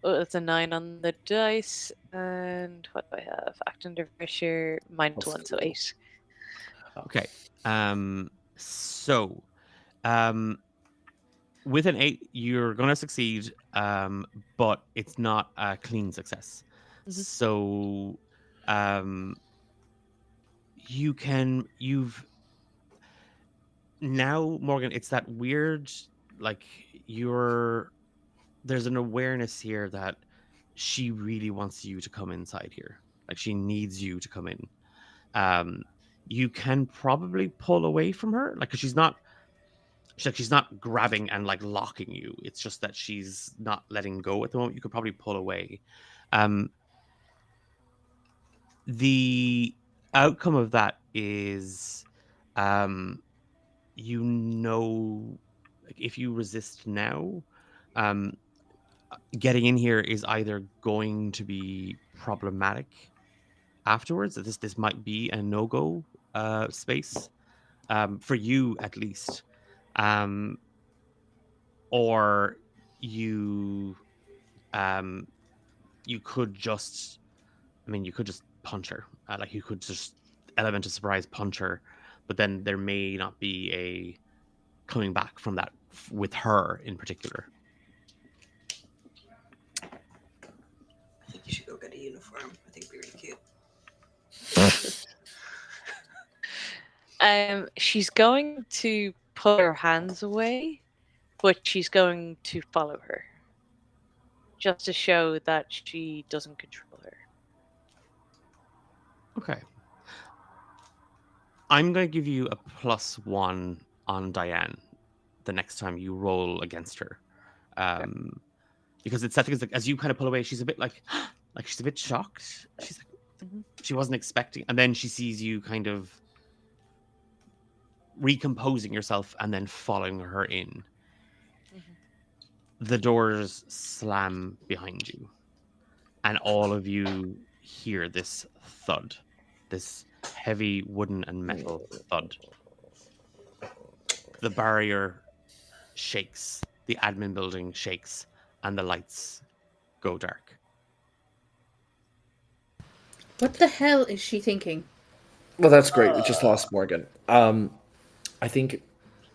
it's a 9 on the dice. And what do I have? Act under pressure, -1, so 8. Okay. So, um, with an 8, you're gonna succeed, but it's not a clean success. Mhm. So, um, you've now, Morgan. It's that weird, like there's an awareness here that she really wants you to come inside here. Like she needs you to come in. Um, you can probably pull away from her, like 'cause she's not grabbing and like locking you. It's just that she's not letting go at the moment. You could probably pull away. Um, the outcome of that is, um, like if you resist now, um, getting in here is either going to be problematic afterwards. That this might be a no go space, for you at least, um, or you um you could just, I mean, you could just punch her. Like you could just element of surprise punch her, but then there may not be a coming back from that with her in particular. I think you should go get a uniform. I think it'd be really cute. She's going to put her hands away, but she's going to follow her. Just to show that she doesn't control her. Okay. I'm going to give you a +1 on Diane the next time you roll against her. Because it's that thing is like as you kind of pull away, she's a bit like she's a bit shocked. She's like, she wasn't expecting, and then she sees you kind of recomposing yourself and then following her in. The doors slam behind you, and all of you hear this thud, this heavy wooden and metal thud. The barrier shakes, the admin building shakes, and the lights go dark. What the hell is she thinking? Well, that's great. We just lost Morgan. I think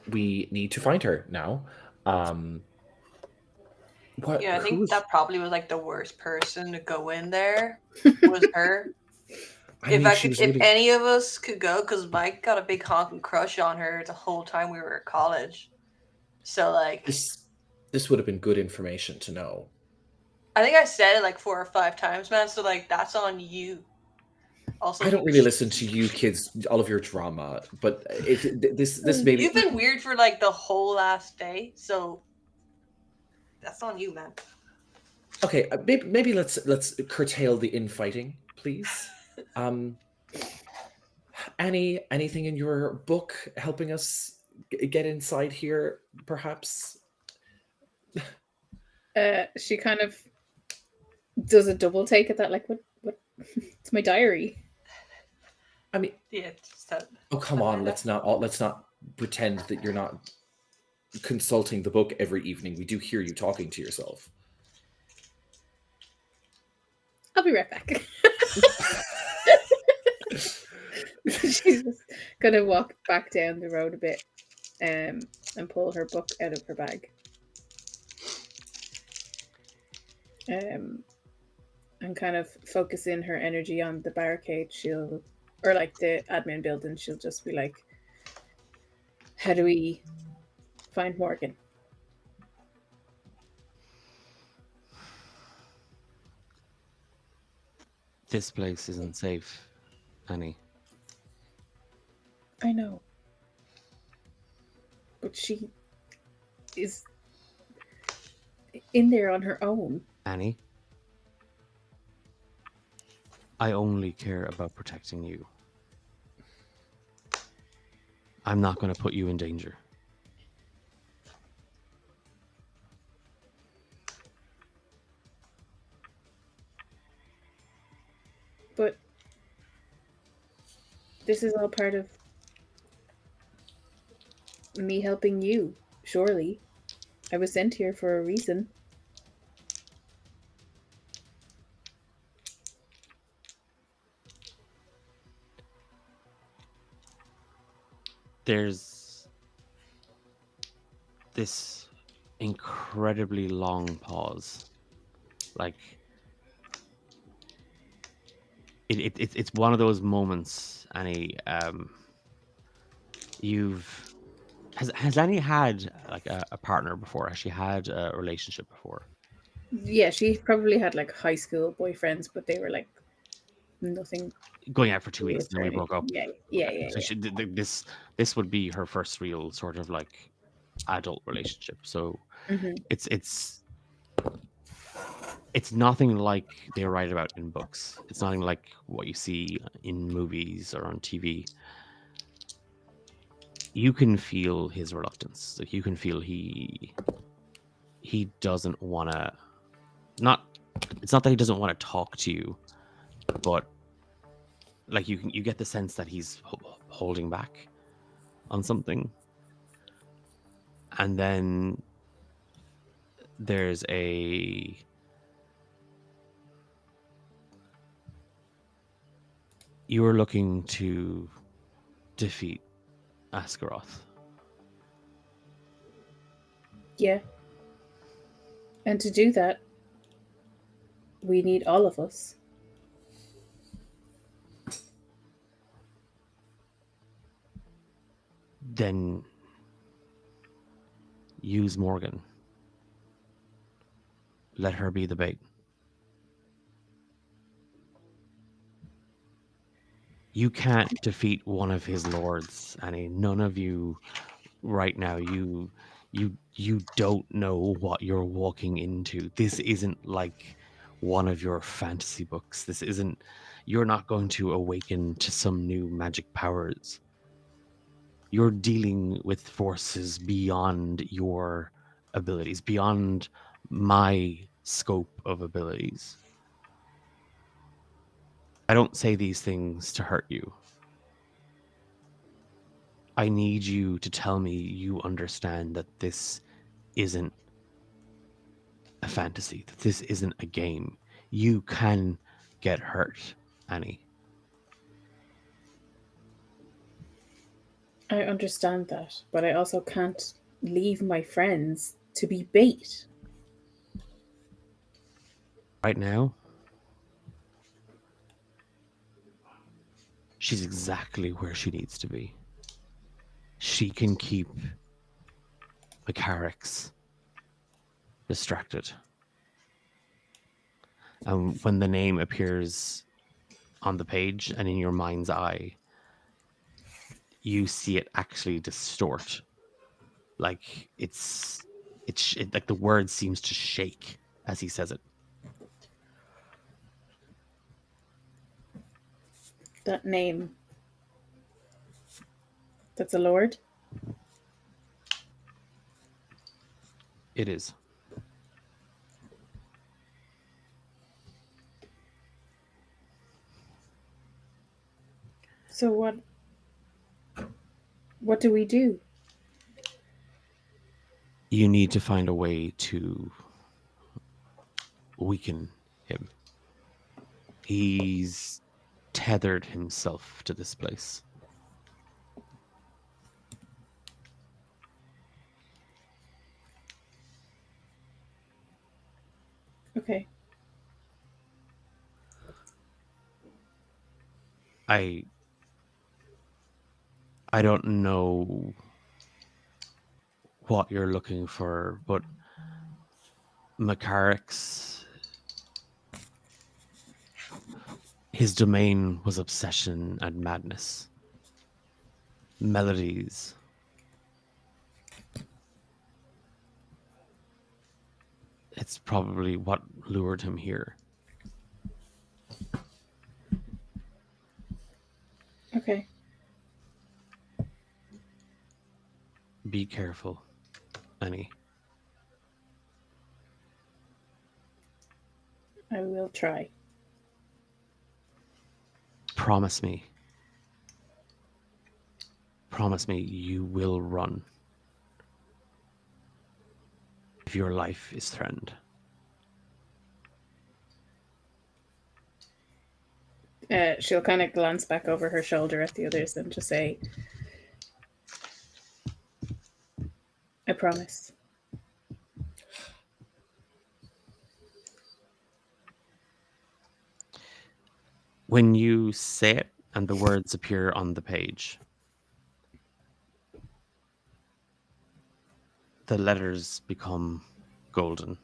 we need to find her now. What? Yeah, I think who's- that probably was like the worst person to go in there was her. I mean, she was If really- any of us could go, because Mike got a big honking crush on her the whole time we were at college. So like, this would have been good information to know. I think I said it like 4 or 5 times, man. So like, that's on you. Also, I don't really listen to you kids, all of your drama, but this maybe You've been weird for like the whole last day, so that's on you, man. okay. Maybe let's curtail the infighting, please. Annie, anything in your book helping us get inside here, perhaps? She kind of does a double take at that, like, what? It's my diary. I mean, Yeah. Just that. oh come on, let's not pretend that you're not consulting the book every evening. We do hear you talking to yourself. I'll be right back. She's just gonna walk back down the road a bit, and pull her book out of her bag. And kind of focus in her energy on the barricade. Or like the admin building, she'll just be like, how do we find Morgan? This place isn't safe, Annie. I know. But she is in there on her own. Annie, I only care about protecting you. I'm not going to put you in danger. But this is all part of me helping you, surely. I was sent here for a reason. there's this incredibly long pause. Like it's one of those moments, Annie. Has Annie had like a partner before? Has she had a relationship before? Yeah, she probably had like high school boyfriends, but they were like nothing Going out for 2 weeks serious and then or we broke anything. up. Yeah, So she, this would be her first real sort of like adult relationship. So hmm it's nothing like they write about in books. It's nothing like what you see in movies or on TV. You can feel his reluctance. Like you can feel he doesn't want to. It's not that he doesn't want to talk to you, but like you get the sense that he's holding back on something. And then there's you are looking to defeat Askaroth. Yeah. And to do that, we need all of us. Then use Morgan. Let her be the bait. You can't defeat one of his lords, Annie. None of you right now. You don't know what you're walking into. This isn't like one of your fantasy books. This isn't. You're not going to awaken to some new magic powers. You're dealing with forces beyond your abilities, beyond my scope of abilities. I don't say these things to hurt you. I need you to tell me you understand that this isn't a fantasy, that this isn't a game. You can get hurt, Annie. I understand that, but I also can't leave my friends to be bait. Right now, she's exactly where she needs to be. She can keep Macarix distracted. And when the name appears on the page and in your mind's eye, you see it actually distort. Like it like the word seems to shake as he says it. That name. That's a lord? It is. So what do we do? You need to find a way to weaken him. He's tethered himself to this place. Okay. I don't know what you're looking for, but Macarix, his domain was obsession and madness. Melodies. It's probably what lured him here. Okay. Be careful, Annie. I will try. Promise me. Promise me you will run if your life is threatened. She'll kind of glance back over her shoulder at the others and just say, I promise. When you say it and the words appear on the page, the letters become golden.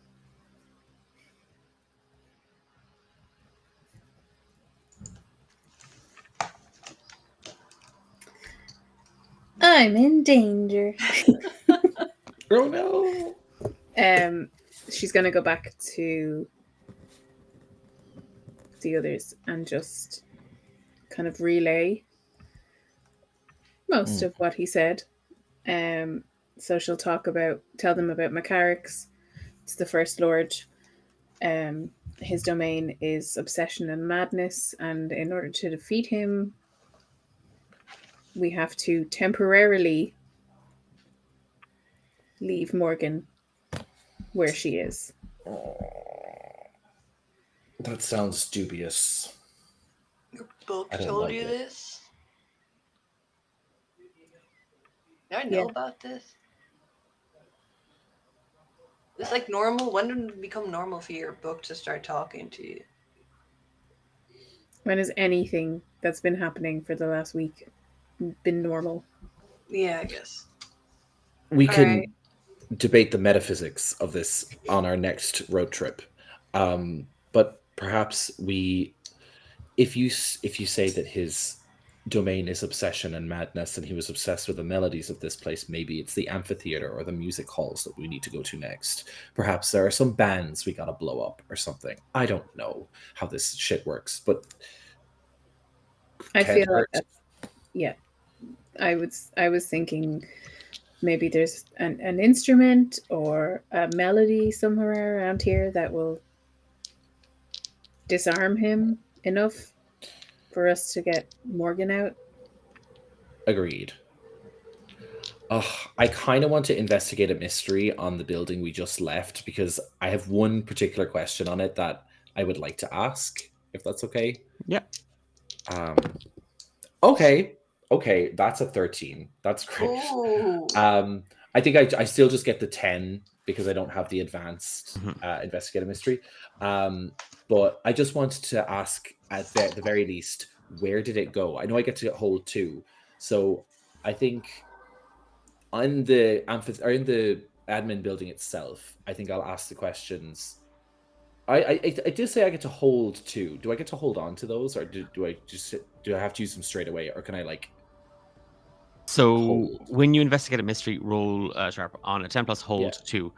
I'm in danger. Oh no! She's gonna go back to the others and just kind of relay most of what he said. So she'll tell them about Macarix. It's the First Lord. His domain is obsession and madness, and in order to defeat him, we have to temporarily leave Morgan where she is. That sounds dubious. Your book I don't told like you it. this? Did I know Yeah. about this? It's like normal. When did it become normal for your book to start talking to you? When has anything that's been happening for the last week been normal? Yeah, I guess. We can Alright. debate the metaphysics of this on our next road trip. But perhaps if you say that his domain is obsession and madness, and he was obsessed with the melodies of this place, maybe it's the amphitheater or the music halls that we need to go to next. Perhaps there are some bands we gotta blow up or something. I don't know how this shit works, but I can't feel like hurt. that's, yeah. I was thinking maybe there's an instrument or a melody somewhere around here that will disarm him enough for us to get Morgan out. Agreed. I kind of want to investigate a mystery on the building we just left, because I have one particular question on it that I would like to ask, if that's okay. Yeah. Okay, that's a 13. That's great. Ooh. I think I still just get the 10 because I don't have the advanced Mhm. investigate a mystery. But I just wanted to ask, at the very least, where did it go? I know I get to hold 2, so I think in the in the admin building itself, I think I'll ask the questions. I did say I get to hold 2. Do I get to hold on to those, or do I have to use them straight away, or can I like? So Hold. when you investigate a mystery, roll sharp on a 10 plus hold Yeah. 2.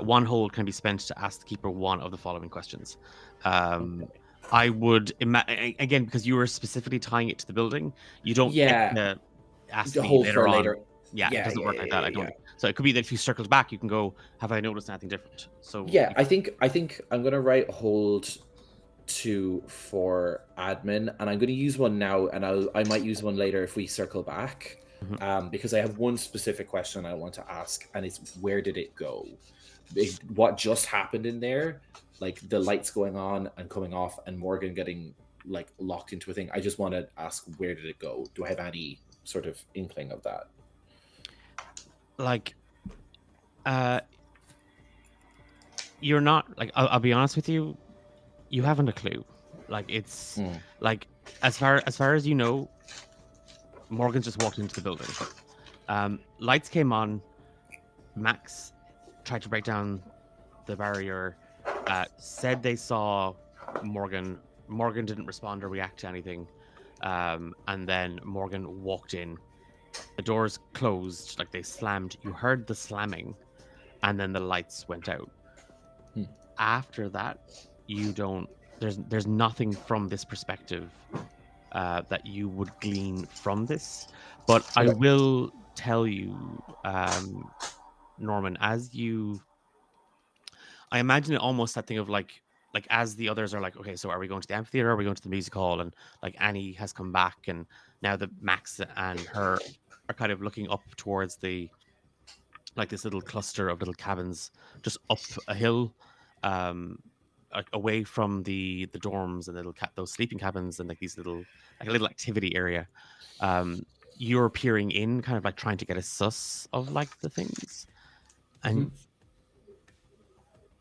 One hold can be spent to ask the keeper one of the following questions. Okay. I would again, because you were specifically tying it to the building, you don't Yeah. get to ask To me hold later for on. later. Yeah, it doesn't work like that. I don't yeah. think. So it could be that if you circled back, you can go, have I noticed anything different? So Yeah, I think I'm gonna write hold 2 for admin, and I'm gonna use one now, and I might use one later if we circle back. Because I have one specific question I want to ask, and it's where did it go? What just happened in there? Like the lights going on and coming off, and Morgan getting like locked into a thing. I just want to ask, where did it go? Do I have any sort of inkling of that? like you're not like I'll be honest with you, you haven't a clue. Like it's like as far as you know, Morgan's just walked into the building. Lights came on. Max tried to break down the barrier. Said they saw Morgan. Morgan didn't respond or react to anything. And then Morgan walked in. The doors closed, like they slammed. You heard the slamming, and then the lights went out. After that, you don't. There's nothing from this perspective that you would glean from this. But I Okay. will tell you, Norman, I imagine it almost that thing of like as the others are like, okay, so are we going to the amphitheater? Are we going to the music hall? And like Annie has come back, and now the Max and her are kind of looking up towards the like this little cluster of little cabins just up a hill, away from the dorms and those sleeping cabins and like these little like a little activity area. You're peering in, kind of like trying to get a suss of like the things. and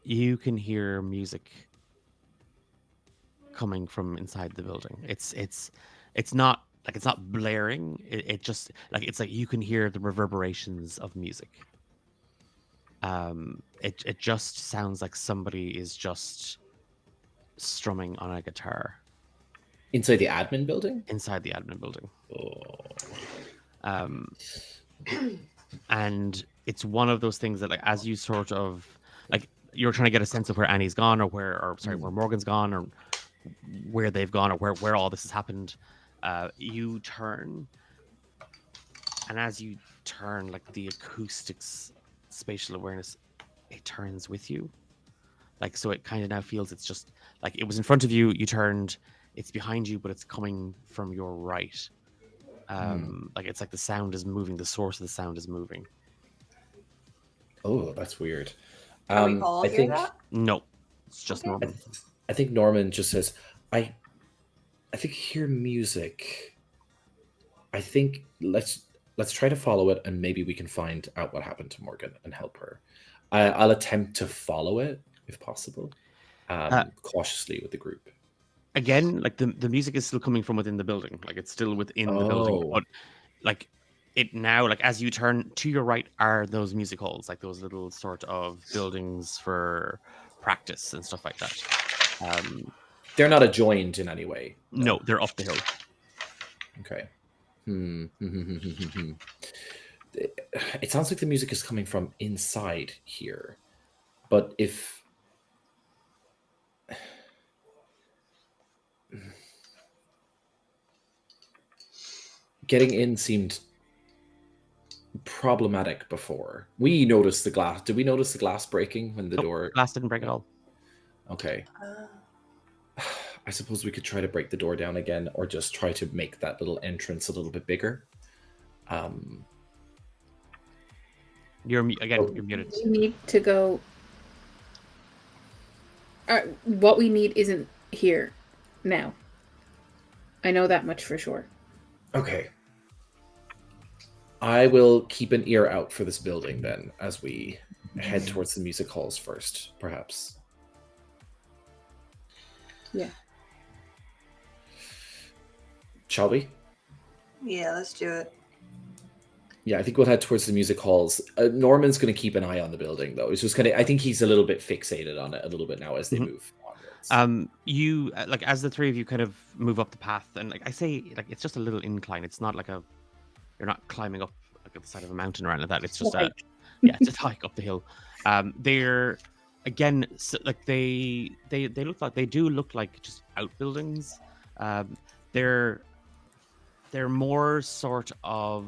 you can hear music coming from inside the building. It's not like it's not blaring. It just like it's like you can hear the reverberations of music. It just sounds like somebody is just strumming on a guitar Inside the admin building? inside the admin building. Oh. And it's one of those things that like as you sort of like you're trying to get a sense of where Annie's gone or where Morgan's gone or where they've gone or where all this has happened. You turn, and as you turn, like the acoustics, spatial awareness, it turns with you. Like so it kind of now feels it's just like it was in front of you, you turned, it's behind you, but it's coming from your right. Like it's like the sound is moving, the source of the sound is moving. Oh, that's weird. Can we all I hear think that? No, it's just Okay. Norman. I think Norman just says, I think hear music. I think let's try to follow it, and maybe we can find out what happened to Morgan and help her. I'll attempt to follow it if possible, cautiously with the group. Again, like the music is still coming from within the building, like it's still within the building, Oh. but like it now, like as you turn to your right are those music halls, like those little sort of buildings for practice and stuff like that. They're not adjoined in any way. No, they're up the hill. Okay. It sounds like the music is coming from inside here, but if getting in seemed problematic before. We noticed the glass. Did we notice the glass breaking when the Nope, door? glass didn't break at all. Okay. I suppose we could try to break the door down again, or just try to make that little entrance a little bit bigger. You're muted. We need to go. What we need isn't here now. I know that much for sure. Okay. I will keep an ear out for this building then, as we head towards the music halls first, perhaps. Yeah. Shall we? Yeah, let's do it. Yeah, I think we'll head towards the music halls. Norman's going to keep an eye on the building, though. It's just kind of, I think he's a little bit fixated on it a little bit now as they move onwards. You like as the three of you kind of move up the path, and like I say, like it's just a little incline. It's not like you're not climbing up like at the side of a mountain or anything like that. It's just it's just a hike up the hill. They're again like they do look like just outbuildings. They're more sort of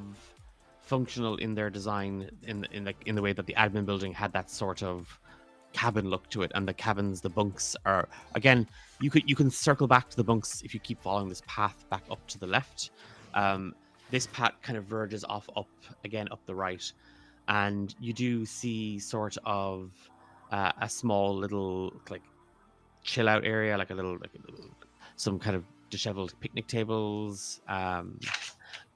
functional in their design in the way that the admin building had that sort of cabin look to it, and the cabins, the bunks are again you can circle back to the bunks if you keep following this path back up to the left. This path kind of verges off up the right, and you do see sort of a small little like chill out area, like a little some kind of disheveled picnic tables.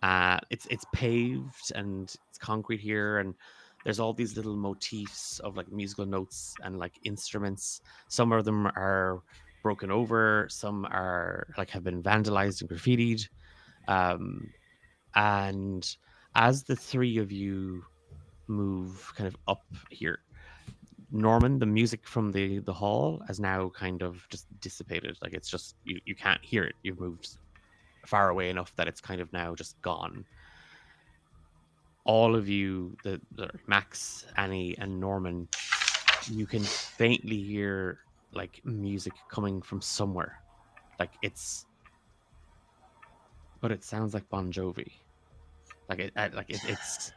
It's paved and it's concrete here, and there's all these little motifs of like musical notes and like instruments. Some of them are broken over, some are like have been vandalized and graffitied. And as the three of you move kind of up here, Norman, the music from the hall has now kind of just dissipated. Like it's just you can't hear it. You've moved far away enough that it's kind of now just gone. All of you, the Max, Annie, and Norman, you can faintly hear like music coming from somewhere. But it sounds like Bon Jovi. It's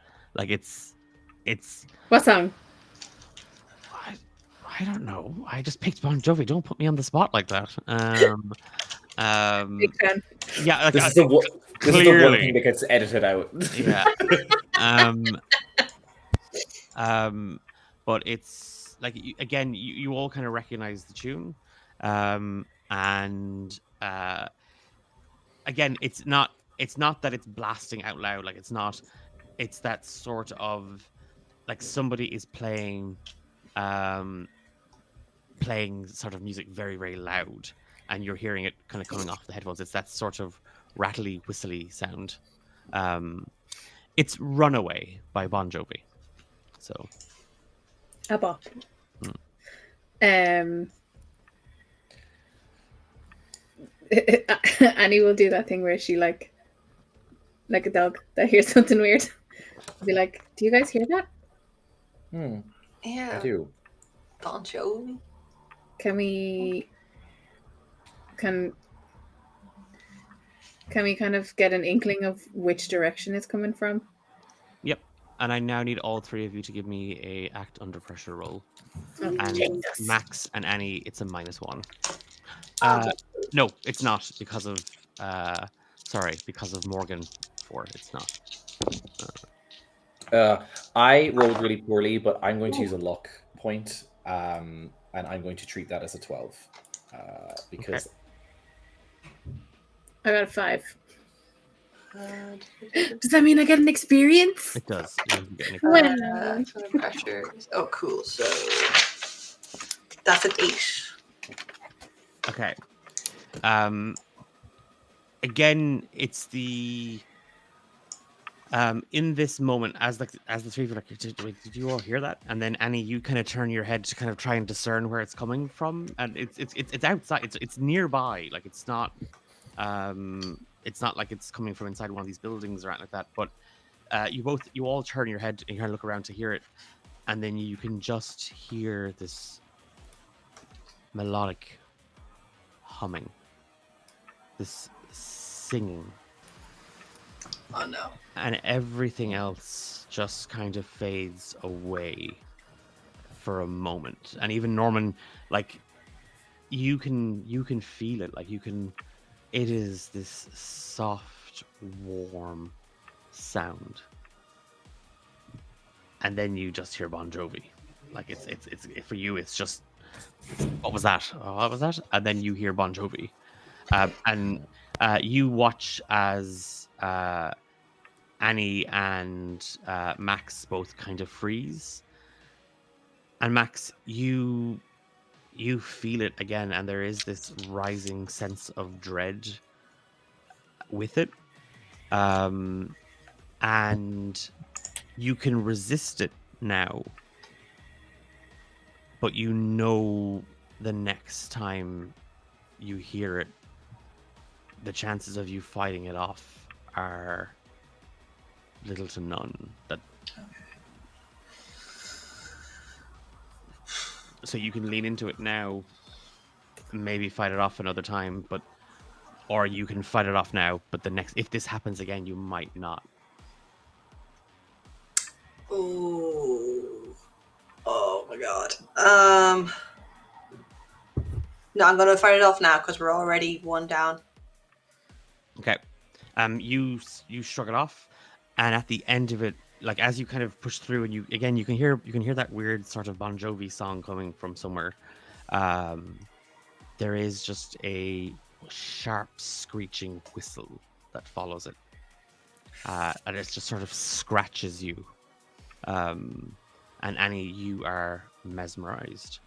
What song? I don't know. I just picked Bon Jovi. Don't put me on the spot like that. Big fan. Yeah, like, This is the one clearly. thing that gets edited out. Yeah. But it's like again, you all kind of recognize the tune, and again, it's not that it's blasting out loud. Like it's that sort of like somebody is playing sort of music very, very loud, and you're hearing it kind of coming off the headphones. It's that sort of rattly, whistly sound. It's Runaway by Bon Jovi. So A bop. Annie will do that thing where she like a dog that hears something weird. Be like, "Do you guys hear that? I Yeah. do. Bon Jovi. Can we kind of get an inkling of which direction it's coming from?" Yep. And I now need all three of you to give me a act under pressure roll. Oh, And Jesus. Max and Annie, it's a -1. Oh, No, it's not because of because of Morgan 4. It's not. I rolled really poorly, but I'm going to use a luck point, and I'm going to treat that as a 12, because I got a 5. uh, Does that mean I get an experience? It does. You can get an Well, for the pressure. Oh, cool. So that's an 8. Okay. Again, it's the in this moment, as the three of you are like, did you all hear that? And then Annie, you kind of turn your head to kind of try and discern where it's coming from, and it's outside. It's nearby. Like it's not like it's coming from inside one of these buildings or anything like that. But you all turn your head and you kind of look around to hear it, and then you can just hear this melodic humming, this singing, Oh no. and everything else just kind of fades away for a moment. And even Norman, like you can feel it, like it is this soft, warm sound, and then you just hear Bon Jovi. Like it's for you, it's just, what was that? Oh, what was that? And then you hear Bon Jovi, and you watch as Annie and Max both kind of freeze. And Max, you feel it again, and there is this rising sense of dread with it, and you can resist it now, but you know the next time you hear it, the chances of you fighting it off are little to none. So you can lean into it now, maybe fight it off another time, or you can fight it off now, but if this happens again, you might not. Oh my god. No, I'm gonna fight it off now because we're already one down. Okay. You shrug it off, and at the end of it, like as you kind of push through, and you can hear that weird sort of Bon Jovi song coming from somewhere. There is just a sharp screeching whistle that follows it, and it just sort of scratches you. And Annie, you are mesmerized.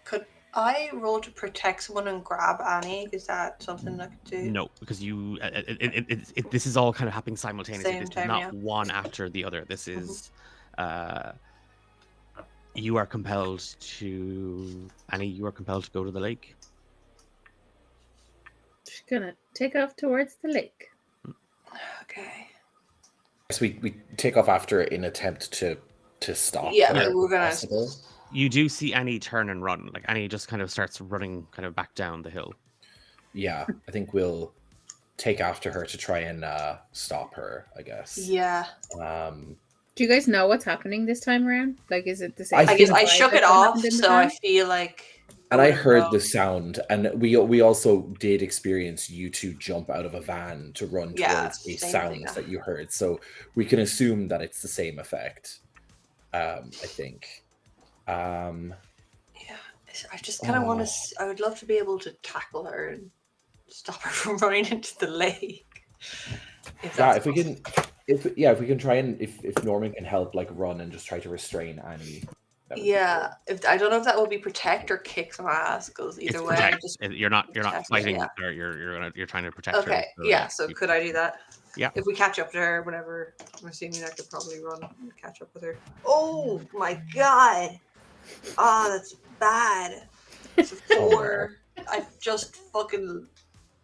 Could I roll to protect someone and grab Annie? Is that something I could do? No, because this is all kind of happening simultaneously. Same This time, is not yeah. one after the other. This is you are compelled to, Annie, you are compelled to go to the lake. She's gonna take off towards the lake. Okay. So we take off after it in attempt to stop. Yeah, her, we're if gonna. possible. You do see Annie turn and run. Like Annie just kind of starts running kind of back down the hill. Yeah, I think we'll take after her to try and stop her, I guess. Yeah. Do you guys know what's happening this time around? Like, is it the same? I I guess think- I shook it that off, happened in the so I past? feel like. And I would've heard known. the sound, and we also did experience you two jump out of a van to run Yeah, towards a same sound thing. that you heard. So we can assume that it's the same effect. I think. Yeah, I just kind of want to. I would love to be able to tackle her and stop her from running into the lake. Yeah, if we can. if we can try and if Norman can help like run and just try to restrain Annie. That would be Yeah, if I don't know if that will be protect or kick some ass, because It's either way, protect. just You're not protect, fighting. yeah. Or you're trying to protect her. Okay, So, yeah. So you- could I do that? Yeah. If we catch up to her, whatever, I'm assuming I could probably run and catch up with her. Oh my god! Oh, that's bad. It's a Oh, 4. I just fucking,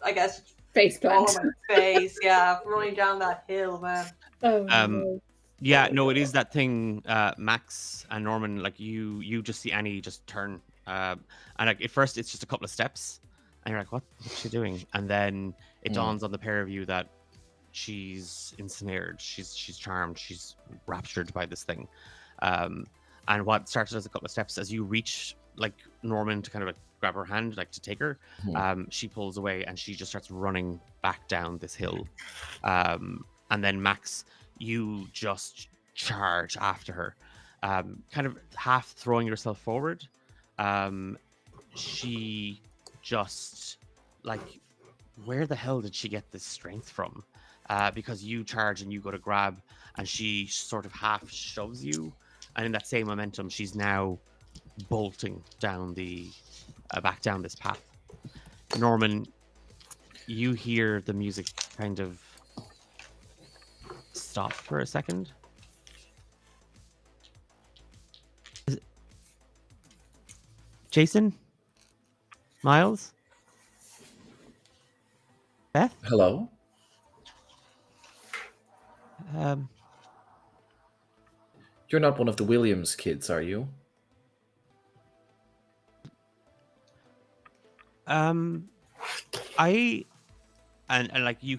I guess, Face all plant. on my face. Yeah, running down that hill, man. Oh Um, no. Yeah, no, it is that thing. Max and Norman, like you just see Annie just turn, and like at first it's just a couple of steps, and you're like, what's she doing? And then it Mm. dawns on the pair of you that she's ensnared, she's charmed, she's raptured by this thing. And what started as a couple of steps, as you reach like Norman to kind of like grab her hand, like to take her, she pulls away and she just starts running back down this hill. And then Max, you just charge after her, kind of half throwing yourself forward. She just like, where the hell did she get this strength from? Because you charge and you go to grab, and she sort of half shoves you, and in that same momentum, she's now bolting down the back down this path. Norman, you hear the music kind of stop for a second. Jason? Miles? Beth? Hello. You're not one of the Williams kids, are you? I and like you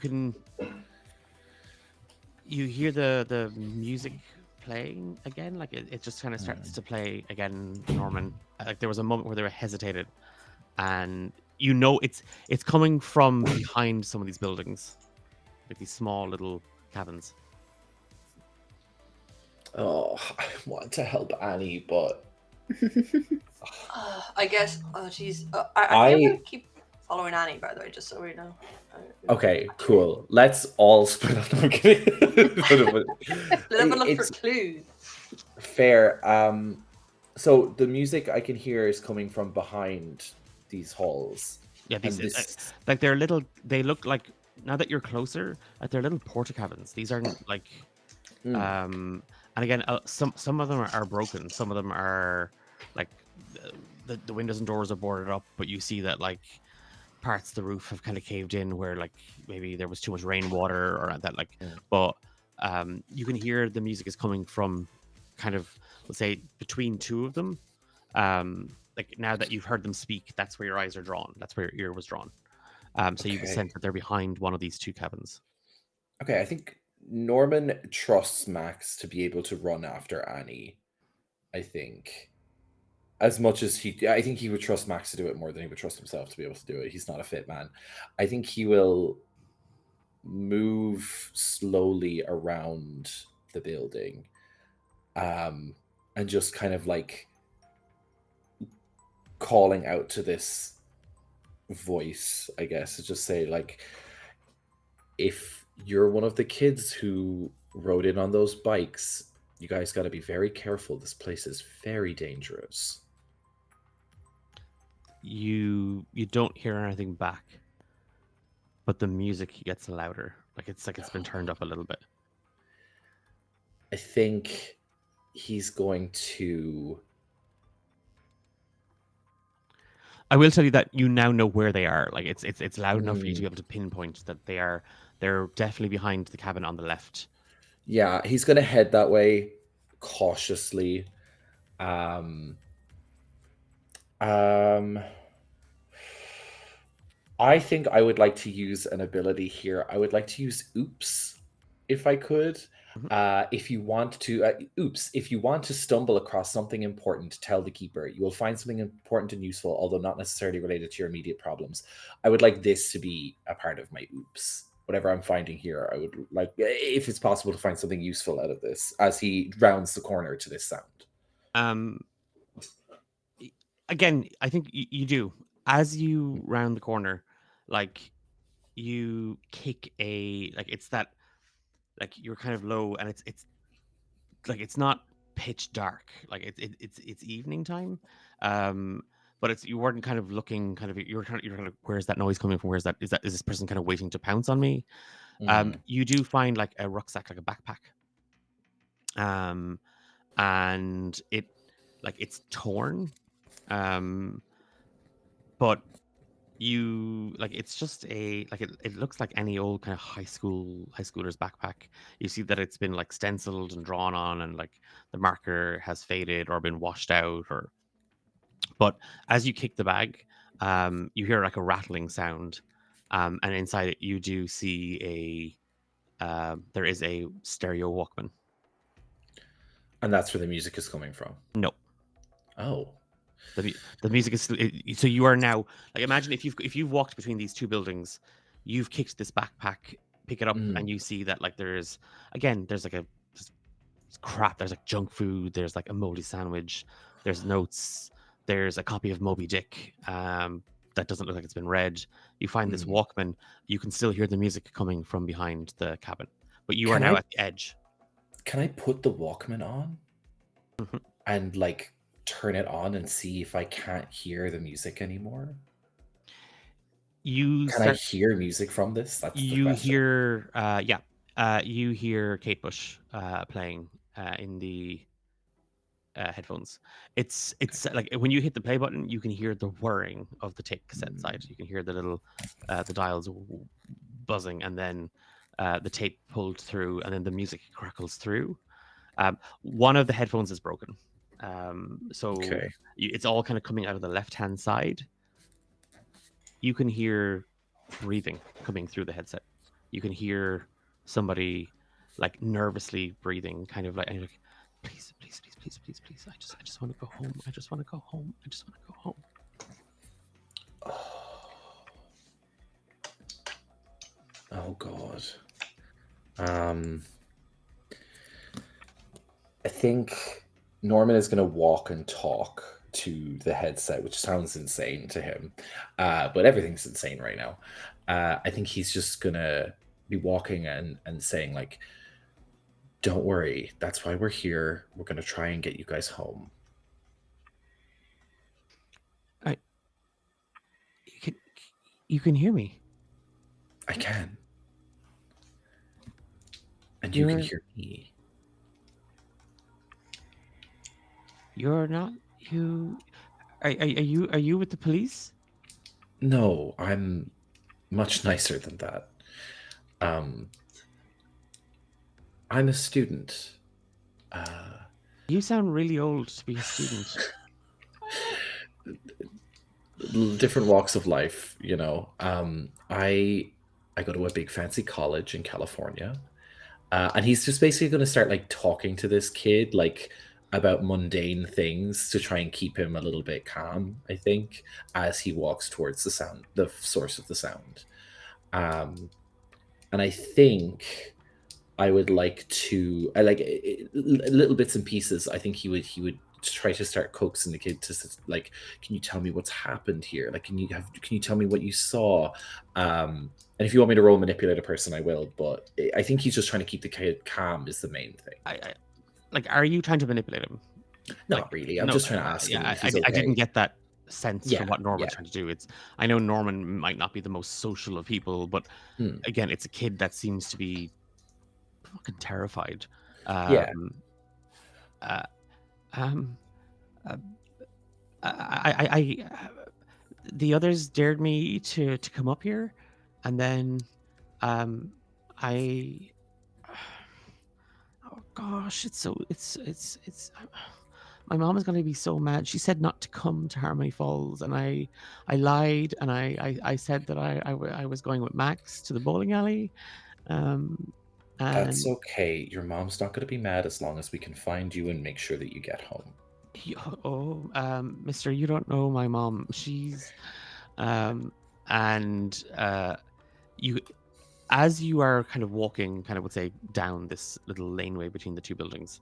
hear the music playing again, like it just kind of starts to play again, Norman. Like there was a moment where they were hesitated, and you know it's coming from behind some of these buildings, like these small little cabins. Oh, I want to help Annie, but I guess. Oh, jeez. I think I'm gonna keep following Annie, by the way, just so we know. Okay, cool. Let's all split up. I'm kidding. Let me look for It's clues. fair. So the music I can hear is coming from behind these halls. Yeah, And these this, like they're little. They look like, now that you're closer, like they're little porta cabins. These aren't like, and again, some of them are broken. Some of them are like the windows and doors are boarded up, but you see that like parts of the roof have kind of caved in where like maybe there was too much rainwater or that like. But you can hear the music is coming from kind of, let's say, between two of them. Like now that you've heard them speak, that's where your eyes are drawn. That's where your ear was drawn. So you can sense that they're behind one of these two cabins. Okay, I think Norman trusts Max to be able to run after Annie. I think. As much as I think he would trust Max to do it more than he would trust himself to be able to do it. He's not a fit man. I think he will move slowly around the building, and just kind of like calling out to this voice, I guess, to just say like, if you're one of the kids who rode in on those bikes, you guys got to be very careful. This place is very dangerous. You don't hear anything back, but the music gets louder. Like it's been turned up a little bit. I think he's going to. I will tell you that you now know where they are. Like it's loud enough for you to be able to pinpoint that they're definitely behind the cabin on the left. Yeah, he's going to head that way cautiously. I think I would like to use an ability here. I would like to use Oops, if I could. If you want to, Oops, if you want to stumble across something important, tell the keeper. You will find something important and useful, although not necessarily related to your immediate problems. I would like this to be a part of my Oops. Whatever I'm finding here, I would like, if it's possible, to find something useful out of this as he rounds the corner to this sound. Again, I think you do. As you round the corner, like you kick like it's that like you're kind of low, and it's like it's not pitch dark, like it's evening time, but it's you weren't kind of looking kind of you're kind of where's that noise coming from, is this person kind of waiting to pounce on me. Mhm. You do find like a rucksack, like a backpack, and it's torn, but it's just it looks like any old kind of high schooler's backpack. You see that it's been like stenciled and drawn on, and like the marker has faded or been washed out, but as you kick the bag, you hear like a rattling sound, and inside it you do see there is a stereo Walkman. And that's where the music is coming from. No, Oh. the music is so you are now, like, imagine if you've walked between these two buildings, you've kicked this backpack, pick it up, and you see that like there's like there's crap, there's like junk food, there's like a moldy sandwich, there's notes, there's a copy of Moby Dick that doesn't look like it's been read. You find this Walkman, you can still hear the music coming from behind the cabin, but you are now at the edge. Can I put the Walkman on and like turn it on and see if I can't hear the music anymore? Can I hear music from this? That's the question. You hear Kate Bush playing in the headphones. It's like when you hit the play button, you can hear the whirring of the tape cassette side. You can hear the little the dials buzzing, and then the tape pulled through, and then the music crackles through. One of the headphones is broken, so it's all kind of coming out of the left-hand side. You can hear breathing coming through the headset. You can hear somebody like nervously breathing, kind of like, and you're like, please, please, please, please, please, please. I just want to go home. I just want to go home. I just want to go home. Oh God. I think Norman is going to walk and talk to the headset, which sounds insane to him, but everything's insane right now. I think he's just going to be walking and saying like, don't worry, that's why we're here. We're going to try and get you guys home. You can hear me. I can. And you can hear me. You're not you. Are you with the police? No, I'm much nicer than that. I'm a student. You sound really old to be a student. Different walks of life, you know. I go to a big fancy college in California, and he's just basically going to start like talking to this kid like about mundane things to try and keep him a little bit calm, I think, as he walks towards the source of the sound. And I think I would like to, little bits and pieces. I think he would try to start coaxing the kid to like, can you tell me what's happened here? Like, can you tell me what you saw? And if you want me to roll manipulate a person, I will. But I think he's just trying to keep the kid calm is the main thing. Are you trying to manipulate him? Not really. I'm just trying to ask him if he's okay. I didn't get that sense from what Norman's trying to do. I know Norman might not be the most social of people, but again, it's a kid that seems to be fucking terrified. The others dared me to come up here, and then oh gosh, my mom is going to be so mad. She said not to come to Harmony Falls, and I lied, and I said that I was going with Max to the bowling alley. That's okay. Your mom's not going to be mad as long as we can find you and make sure that you get home. Mister, you don't know my mom. She's you, as you are kind of walking, kind of would say down this little laneway between the two buildings,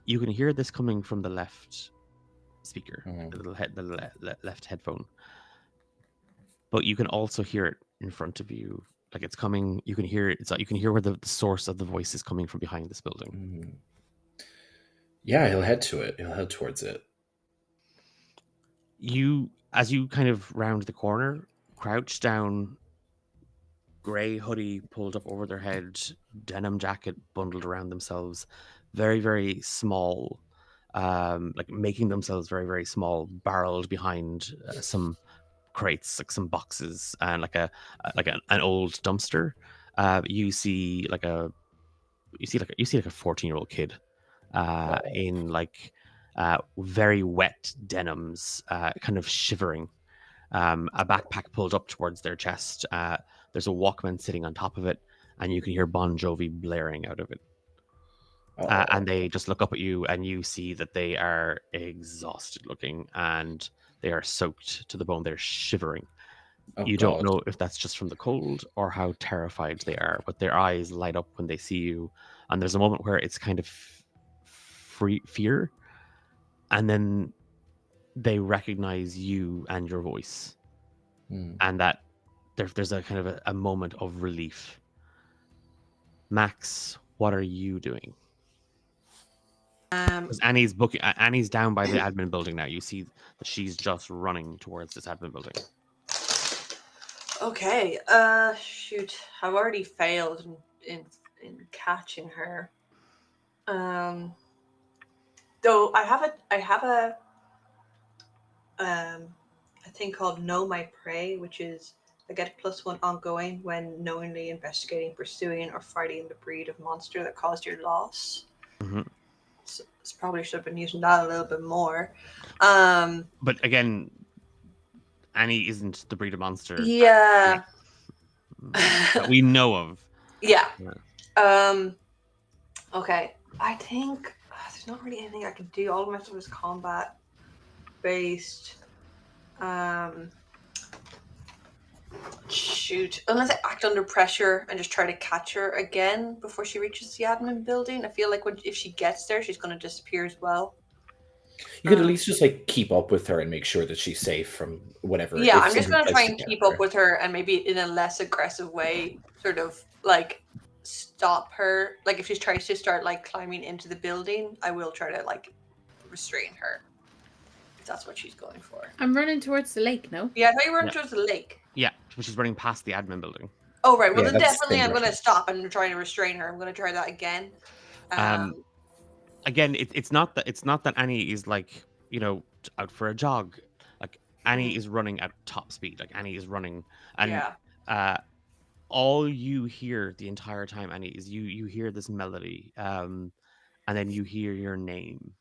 you can hear this coming from the left speaker, the left headphone, but you can also hear it in front of you like it's coming. You can hear it. You can hear where the source of the voice is coming from behind this building. Yeah, he'll head to it. He'll head towards it. As you kind of round the corner, crouched down, gray hoodie pulled up over their head, denim jacket bundled around themselves, very, very small, like making themselves very, very small, barreled behind some crates, like some boxes, and like an old dumpster. You see like a 14-year-old kid in like very wet denims, kind of shivering. A backpack pulled up towards their chest. There's a Walkman sitting on top of it, and you can hear Bon Jovi blaring out of it. And they just look up at you, and you see that they are exhausted looking, and they are soaked to the bone. They're shivering. You don't know if that's just from the cold or how terrified they are, but their eyes light up when they see you. And there's a moment where it's kind of fear, and then they recognize you and your voice, and that there's a kind of a moment of relief. Max, what are you doing? Because Annie's down by the admin building now. You see that she's just running towards this admin building. Okay. Shoot. I've already failed in catching her. Though I have a thing called Know My Prey, which is I get +1 ongoing when knowingly investigating, pursuing, or fighting the breed of monster that caused your loss. Mm-hmm. So probably should have been using that a little bit more. But again, Annie isn't the breed of monster. Yeah. That we know of. Yeah. Okay. I think there's not really anything I can do. All of my stuff is combat based. Shoot. Unless I act under pressure and just try to catch her again before she reaches the admin building. I feel like if she gets there, she's going to disappear as well. You could at least just like keep up with her and make sure that she's safe from whatever. Yeah, I'm just going to try and keep up with her and maybe in a less aggressive way, sort of like stop her. Like if she tries to start like climbing into the building, I will try to like restrain her. If that's what she's going for. I'm running towards the lake, no? Yeah, I thought you were running towards the lake. Yeah, she's running past the admin building. Oh, right. Well, then definitely I'm going to stop and try to restrain her. I'm going to try that again. Again, it's not that Annie is like, out for a jog. Like Annie is running at top speed. Like Annie is running, and all you hear the entire time, Annie, is you hear this melody, and then you hear your name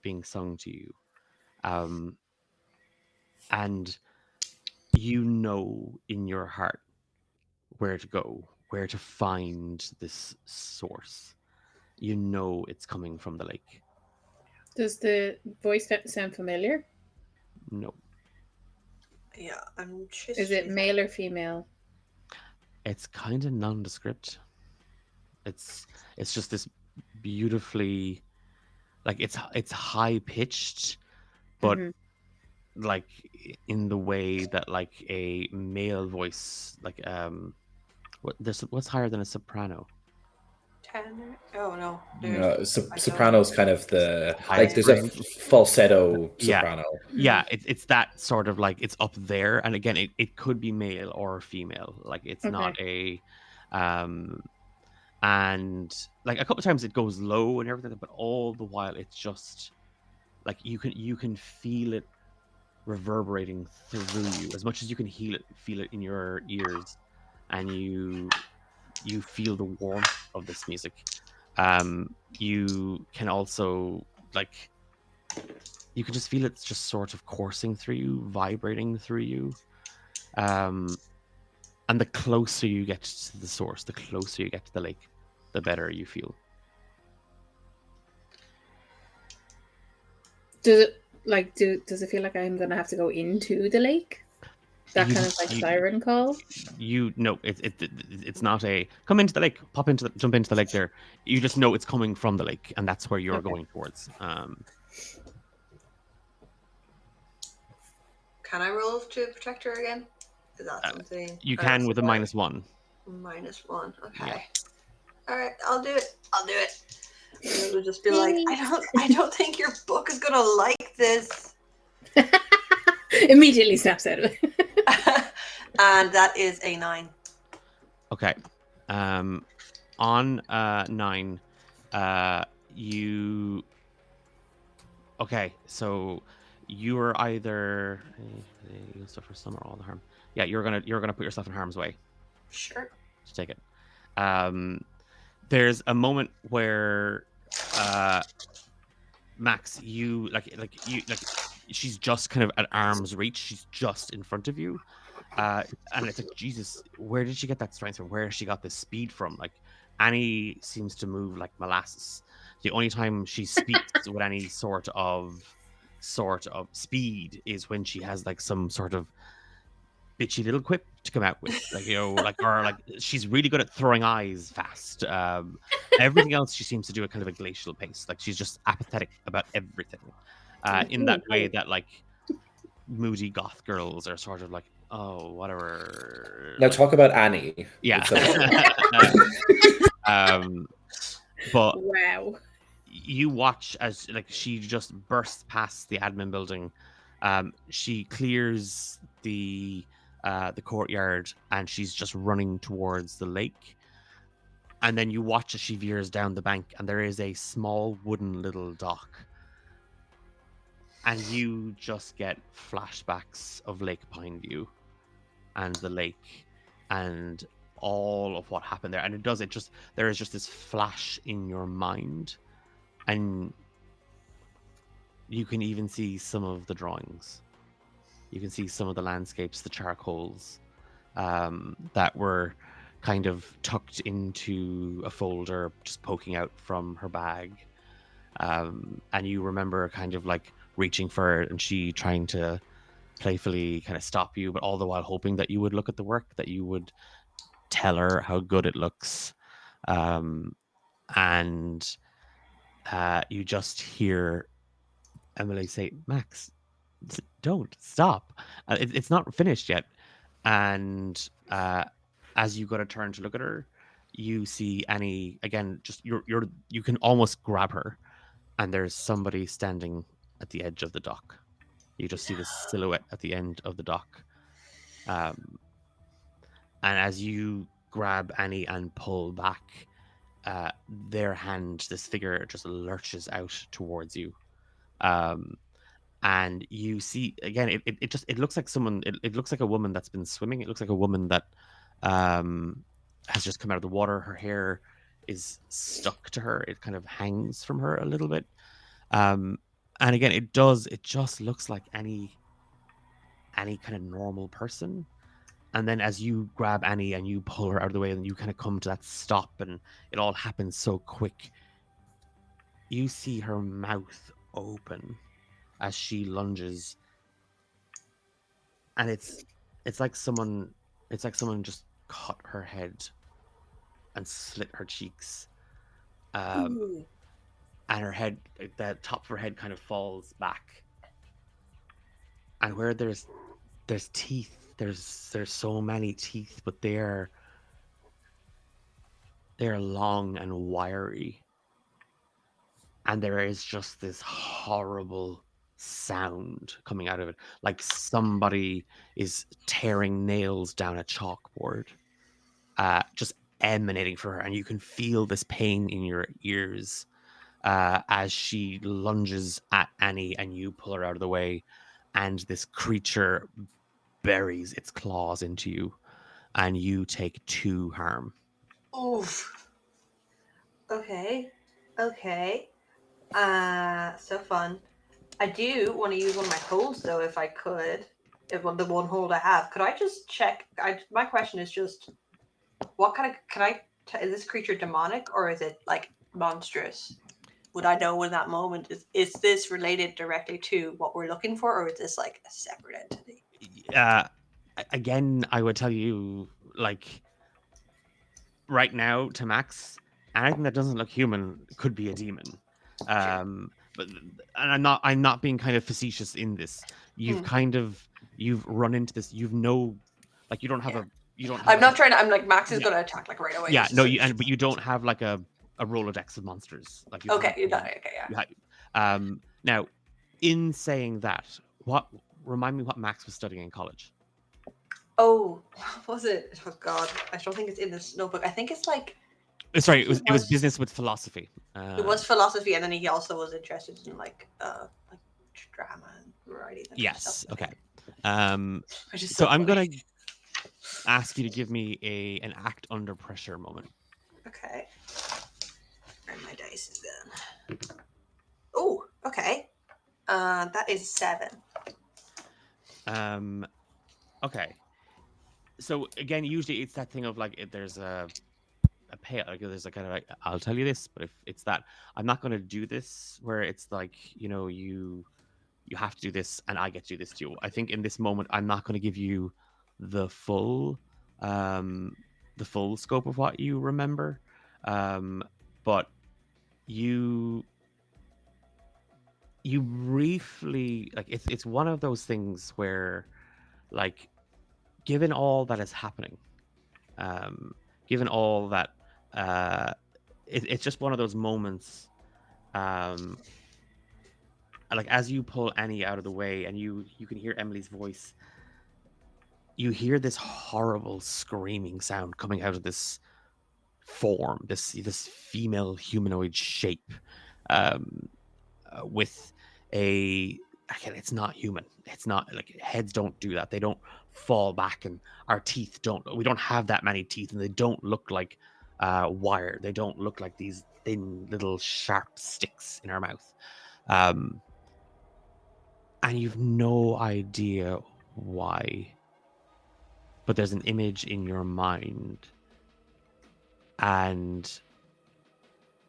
being sung to you, and you know in your heart where to go, where to find this source. You know it's coming from the lake. Does the voice sound familiar? No. Yeah, I'm just... Is it male or female? It's kind of nondescript. It's just this beautifully, like it's high pitched, but like in the way that like a male voice, like what's higher than a soprano? Tenor? Oh no. Soprano's kind of the like there's a falsetto soprano. Yeah, it's that sort of like it's up there, and again it could be male or female. Like it's not a and like a couple of times it goes low and everything, but all the while it's just like you can feel it reverberating through you as much as you can feel it in your ears, and you feel the warmth of this music. You can also like you can just feel it's just sort of coursing through you, vibrating through you. And the closer you get to the source, the closer you get to the lake, the better you feel. Does it feel like I'm gonna have to go into the lake? That kind of like siren call? It's not a come into the lake, jump into the lake there. You just know it's coming from the lake, and that's where you're going towards. Can I roll to protect her again? Is that something? You can with a -1. -1. Okay. Yeah. All right, I'll do it. And it'll just be like, I don't think your book is gonna like this. Immediately snaps out of it. And that is a 9. Okay. On 9, you. Okay, so you are either you suffer some or all the harm. Yeah, you're gonna put yourself in harm's way Sure. to take it. There's a moment where Max, you she's just kind of at arm's reach. She's just in front of you. And it's like, Jesus, where did she get that strength from? Where has she got this speed from? Like, Annie seems to move like molasses. The only time she speaks with any sort of speed is when she has like some sort of bitchy little quip to come out with, like, or like she's really good at throwing eyes fast. Everything else she seems to do at kind of a glacial pace. Like, she's just apathetic about everything. In that way that like moody goth girls are sort of like, oh, whatever. Now talk about Annie. Yeah. But Wow. you watch as like she just bursts past the admin building. She clears the courtyard and she's just running towards the lake. And then you watch as she veers down the bank, and there is a small wooden little dock. And you just get flashbacks of Lake Pineview and the lake and all of what happened there. And there is just this flash in your mind. And you can even see some of the drawings. You can see some of the landscapes, the charcoals that were kind of tucked into a folder, just poking out from her bag. And you remember kind of like reaching for it and she trying to playfully kind of stop you, but all the while hoping that you would look at the work, that you would tell her how good it looks. And you just hear Emily say, Max, don't stop. It's not finished yet. And as you go to turn to look at her, you see Annie again. Just you can almost grab her, and there's somebody standing at the edge of the dock. You just see the silhouette at the end of the dock. And as you grab Annie and pull back, their hand, this figure just lurches out towards you. And you see again, it looks like someone. It looks like a woman that's been swimming. It looks like a woman that has just come out of the water. Her hair is stuck to her. It kind of hangs from her a little bit. And again, it just looks like any kind of normal person. And then as you grab Annie and you pull her out of the way and you kind of come to that stop and it all happens so quick, you see her mouth open as she lunges. And it's like someone just cut her head and slit her cheeks. And her head, the top of her head kind of falls back. And where there's teeth, there's so many teeth, but they're long and wiry. And there is just this horrible sound coming out of it, like somebody is tearing nails down a chalkboard, just emanating from her. And you can feel this pain in your ears as she lunges at Annie and you pull her out of the way, and this creature buries its claws into you and you take 2 harm. Oof. Okay. So fun. I do want to use one of my holds though, if I could. If the one hold I have, could I just check? My question is just, what kind of is this creature demonic or is it like monstrous? Would I know in that moment? Is this related directly to what we're looking for, or is this like a separate entity? Again, I would tell you, like, right now to Max, anything that doesn't look human could be a demon. But and I'm not being kind of facetious in this. You've run into this. You don't have you don't. Have I'm like, not trying to. I'm like Max is Yeah. gonna attack like right away. Yeah, It's no, just like- but you don't have like a Rolodex of monsters. Like you Okay, have, you got it. Okay, yeah. you have- now, in saying that, remind me what Max was studying in college. Oh, what was it? Oh God, I don't think it's in this notebook. I think it's like Sorry, It it was was- business with philosophy. it was philosophy, and then he also was interested in like drama and variety. And Yes. stuff. Okay. Which is So so I'm gonna funny. ask you to give me an act under pressure moment. Okay. Where my dice is then. Oh, okay. That is 7. Okay. So again, usually it's that thing of like there's a pay, like there's a kind of like, I'll tell you this, but if it's that, I'm not going to do this where it's like, you know, you have to do this and I get to do this to you. I think in this moment I'm not going to give you the full scope of what you remember, but you briefly, like, it's one of those things where, like, given all that is happening, given all that, it's just one of those moments, like, as you pull Annie out of the way and you can hear Emily's voice, you hear this horrible screaming sound coming out of this form, this female humanoid shape, with again, it's not human. It's not, like, heads don't do that. They don't fall back, and our teeth we don't have that many teeth, and they don't look like wire. They don't look like these thin little sharp sticks in our mouth. And you've no idea why, but there's an image in your mind, and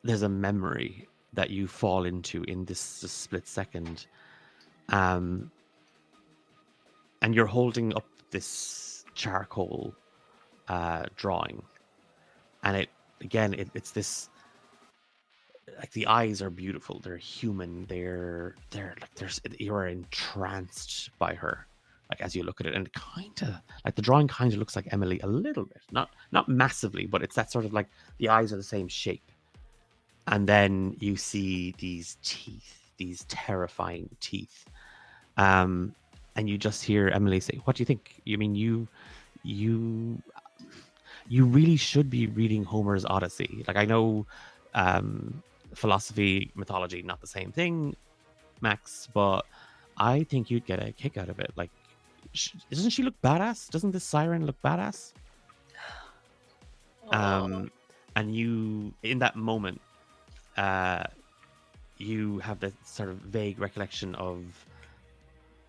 there's a memory that you fall into in this split second, and you're holding up this charcoal drawing, and it's this, like, the eyes are beautiful, they're human, they're like, you're entranced by her, like, as you look at it, and kind of like the drawing kind of looks like Emily a little bit, not massively, but it's that sort of, like, the eyes are the same shape. And then you see these teeth, these terrifying teeth, and you just hear Emily say, "What do you think? You mean you really should be reading Homer's Odyssey? Like, I know, philosophy, mythology, not the same thing, Max, but I think you'd get a kick out of it. Like, doesn't she look badass? Doesn't this siren look badass?" And you, in that moment, you have that sort of vague recollection of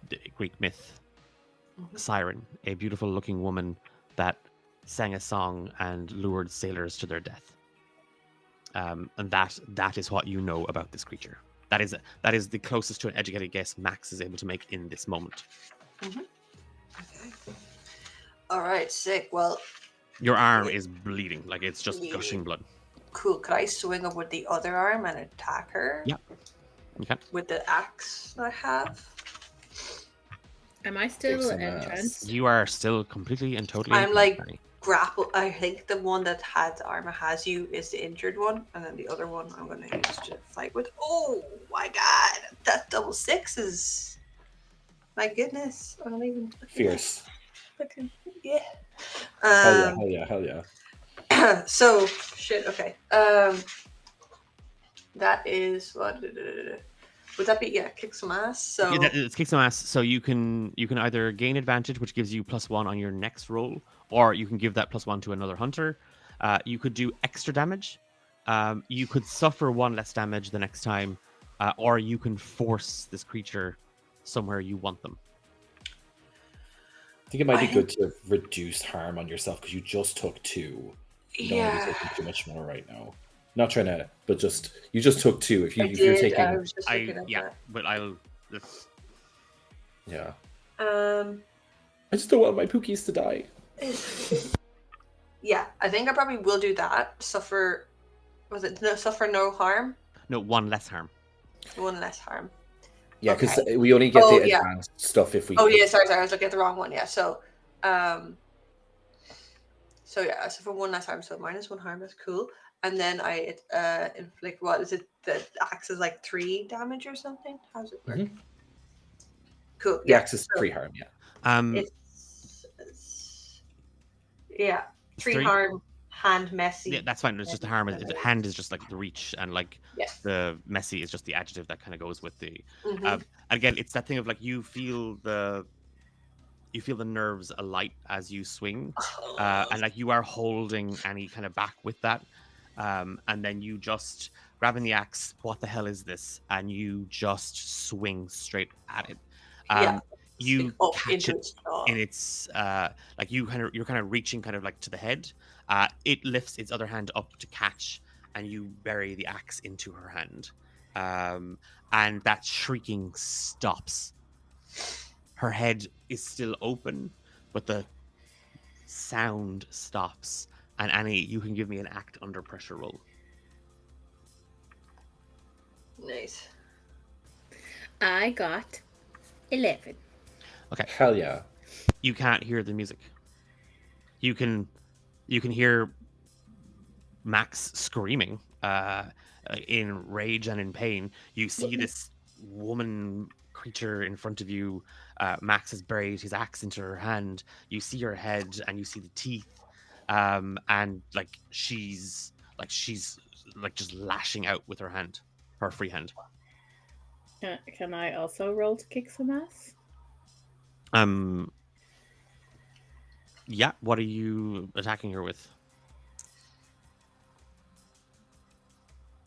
the Greek myth, Siren, a beautiful looking woman that sang a song and lured sailors to their death. And that is what you know about this creature. That is the closest to an educated guess Max is able to make in this moment. Okay. All right, sick. Well, Your arm is bleeding, like it's just Bleeding. gushing blood. cool. Could I swing up with the other arm and attack her? Yeah. Okay. With the axe that I have? Am I still some entranced? You are still completely and totally. I'm in like- Annie. Grapple. I think the one that had armor has you is the injured one, and then the other one I'm going to use to fight with. Oh my god, that double sixes! My goodness, I don't even. Fierce. Fucking yeah. Hell yeah, hell yeah. So shit. Okay. That is what. Would that be kick some ass? So Yeah, it's kick some ass. So you can either gain advantage, which gives you +1 on your next roll, or you can give that +1 to another hunter. You could do extra damage. You could suffer 1 less damage the next time, or you can force this creature somewhere you want them. I think it might be I good to reduce harm on yourself because you just took 2. You don't want to yeah. be taking too much more right now. Not trying to, but you just took 2. If I you're did. taking, I was just looking at Yeah, but I'll. yeah. that. I just don't want my Pookies to die. Yeah, I think I probably will do that. Suffer. Was it no suffer no harm? No, 1 less harm. 1 less harm. Yeah, because Okay. we only get Oh, the yeah. advanced stuff if we. Oh yeah, sorry, I was looking at the wrong one. Yeah, so So yeah, so for one less harm, so -1 harm. That's cool. And then I inflict, what is it? The axe is like 3 damage or something. How does it work? Mhm. Cool. The Yeah. axe is so 3 harm. Yeah. It's yeah, 3 3. harm, hand messy. Yeah, that's fine. It's just the harm. The hand is just like the reach, and like Yes. the messy is just the adjective that kind of goes with the. Mhm. And again, it's that thing of like you feel the nerves alight as you swing, and like you are holding Annie kind of back with that, and then you just grabbing the axe. What the hell is this? And you just swing straight at it. Yeah. You Up catch into it its jaw. in its like you're kind of reaching kind of like to the head. It lifts its other hand up to catch, and you bury the axe into her hand, and that shrieking stops. Her head is still open, but the sound stops. And Annie, you can give me an act under pressure roll. Nice. I got 11. Hell yeah. You can't hear the music. You can hear Max screaming in rage and in pain. You see this woman creature in front of you. Max has buried his axe into her hand. You see her head and you see the teeth, and like she's just lashing out with her hand, her free hand. Can I also roll to kick some ass? Yeah. What are you attacking her with?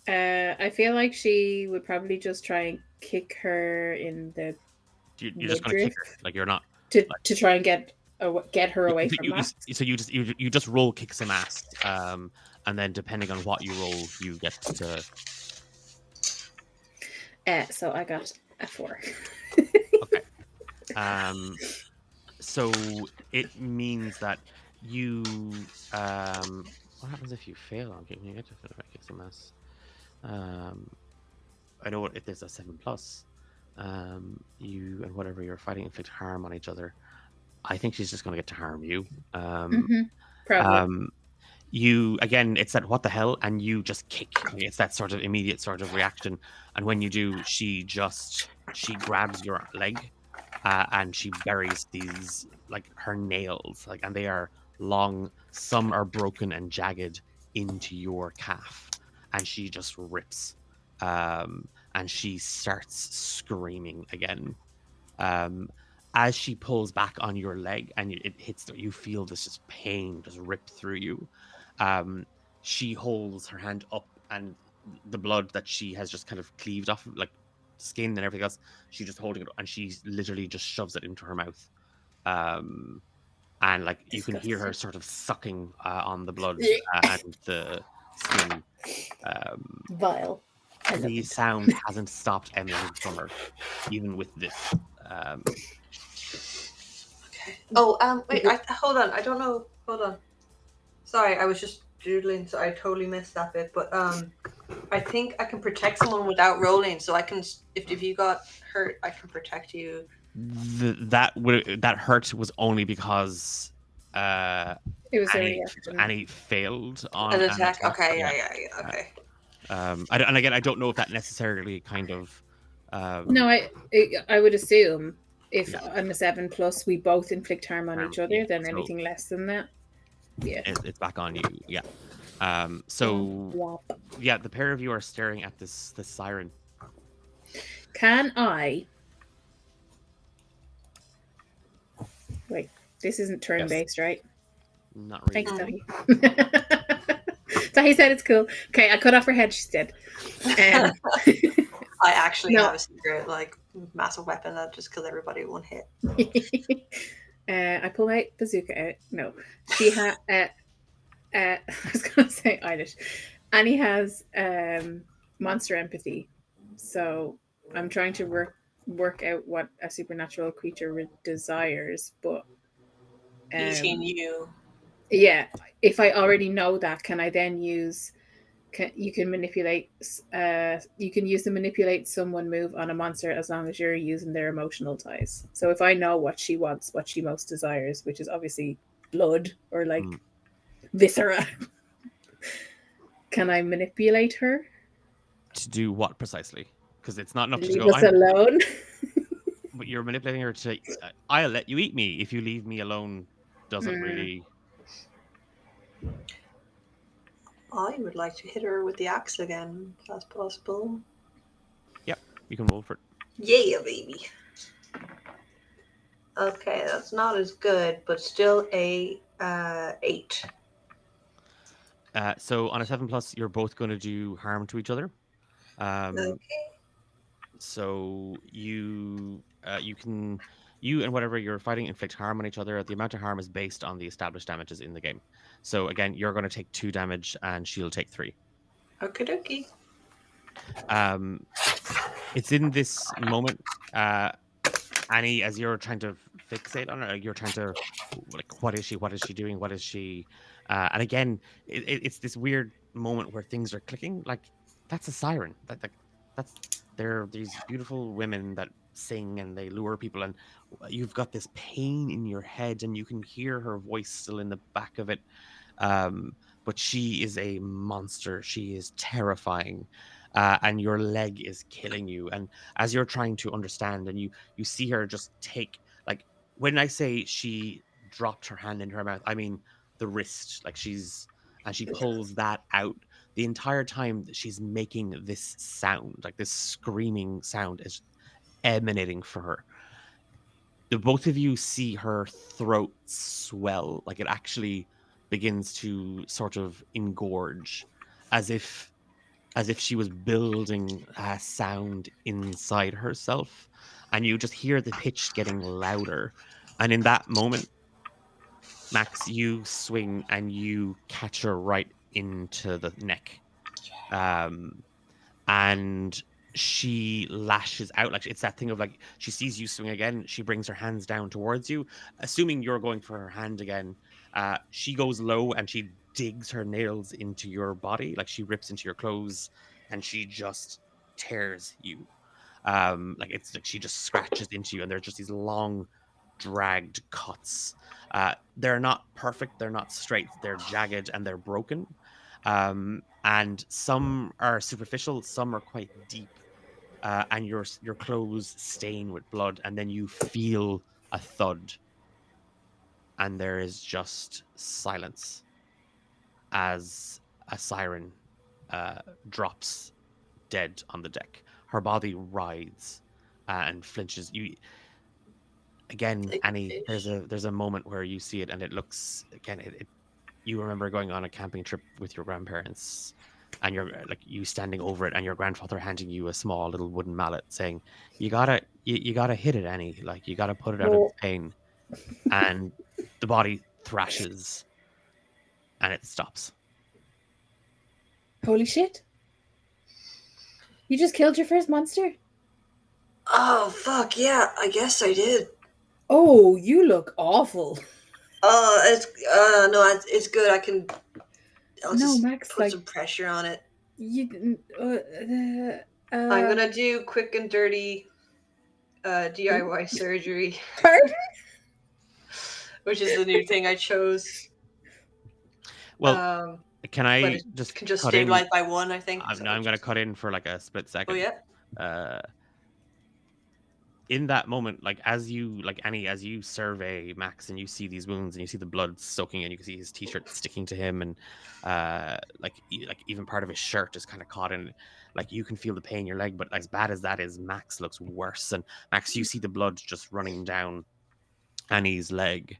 I feel like she would probably just try and kick her in the You're just gonna kick her, like you're not to try and get her away from Max. So you just roll kick some ass, and then depending on what you roll, you get to. So I got a 4. Okay. So it means that you. What happens if you fail on kicking? You get to kick some ass. I know if there's a 7+, you and whatever you're fighting inflict harm on each other. I think she's just going to get to harm you. Probably. You again, it's that what the hell, and you just kick. It's that sort of immediate sort of reaction, and when you do, she grabs your leg, and she buries these like her nails, like, and they are long. Some are broken and jagged into your calf, and she just rips, and she starts screaming again. As she pulls back on your leg and it hits, you feel this just pain just rip through you. She holds her hand up, and the blood that she has just kind of cleaved off, like skin and everything else, she's just holding it, and she literally just shoves it into her mouth. And like you can hear her sort of sucking on the blood and the skin. Vile. The sound hasn't stopped emanating from her, even with this. Okay. Oh, wait. Hold on. I don't know. Hold on. Sorry, I was just doodling, so I totally missed that bit. But I think I can protect someone without rolling. So I can, if you got hurt, I can protect you. That hurt was only because It was Annie failed on an attack. Okay, yeah. Okay. And again, I don't know if that necessarily kind of. No, I would assume if on the 7+, we both inflict harm on each other, then anything less than that, it's back on you. Yeah. So yeah, the pair of you are staring at this siren. Can I? Wait, this isn't turn-based, right? Not really. Thanks, Dahi. Dahi said it's cool. Okay, I cut off her head. She's dead. I actually have a secret, like, massive weapon that just kills everybody in one hit. I pull my bazooka out. No, she had. I was gonna say Eilish. Annie has monster empathy, so I'm trying to work out what a supernatural creature desires, but eating you. Yeah, if I already know that, can I then use? You can manipulate. You can use the manipulate someone move on a monster as long as you're using their emotional ties. So if I know what she wants, what she most desires, which is obviously blood or like Viscera. Can I manipulate her? To do what precisely? Because it's not enough to Leave go. us alone. But you're manipulating her to. I'll let you eat me if you leave me alone. Doesn't really. I would like to hit her with the axe again, if that's possible. Yep, you can roll for it. Yeah, baby. Okay, that's not as good, but still a 8. So on a 7+, you're both going to do harm to each other. Okay. So you and whatever you're fighting inflict harm on each other. The amount of harm is based on the established damages in the game. So again, you're going to take 2 damage and she'll take 3. Okie dokie. It's in this moment, Annie, as you're trying to fixate on her, you're trying to like, what is she doing, what is she, and again, it's this weird moment where things are clicking. Like, that's a siren. They're these beautiful women that sing and they lure people, and you've got this pain in your head and you can hear her voice still in the back of it. But she is a monster. She is terrifying. And your leg is killing you. And as you're trying to understand, and you see her just take, like, when I say she dropped her hand into her mouth, I mean the wrist. Like, she pulls that out. The entire time that she's making this sound, like this screaming sound, is emanating from her. The both of you see her throat swell, like it actually begins to sort of engorge, as if she was building a sound inside herself, and you just hear the pitch getting louder. And in that moment, Max, you swing and you catch her right into the neck, and she lashes out. Like, it's that thing of, like, she sees you swing again, she brings her hands down towards you, assuming you're going for her hand again. She goes low and she digs her nails into your body, like she rips into your clothes, and she just tears you. Like, it's like she just scratches into you, and there's just these long dragged cuts. They're not perfect, they're not straight, they're jagged and they're broken. And some are superficial, some are quite deep, and your clothes stain with blood, and then you feel a thud, and there is just silence as a siren drops dead on the deck. Her body writhes and flinches. You again, Annie. There's a moment where you see it, and it looks again. You remember going on a camping trip with your grandparents, and you're like, you standing over it, and your grandfather handing you a small little wooden mallet, saying, "You gotta hit it, Annie. Like, you gotta put it out of its pain." And the body thrashes, and it stops. Holy shit. You just killed your first monster? Oh, fuck, yeah, I guess I did. Oh, you look awful. It's good. I'll just Max, put some pressure on it. You didn't. I'm gonna do quick and dirty DIY surgery. Pardon? Which is the new thing I chose. Well, can I just stabilize by 1, I think. I'm going to cut in for like a split second. Oh, yeah? In that moment, like, as you survey Max and you see these wounds and you see the blood soaking, and you can see his t-shirt sticking to him, and like even part of his shirt is kind of caught in, like, you can feel the pain in your leg. But as bad as that is, Max looks worse. And Max, you see the blood just running down Annie's leg,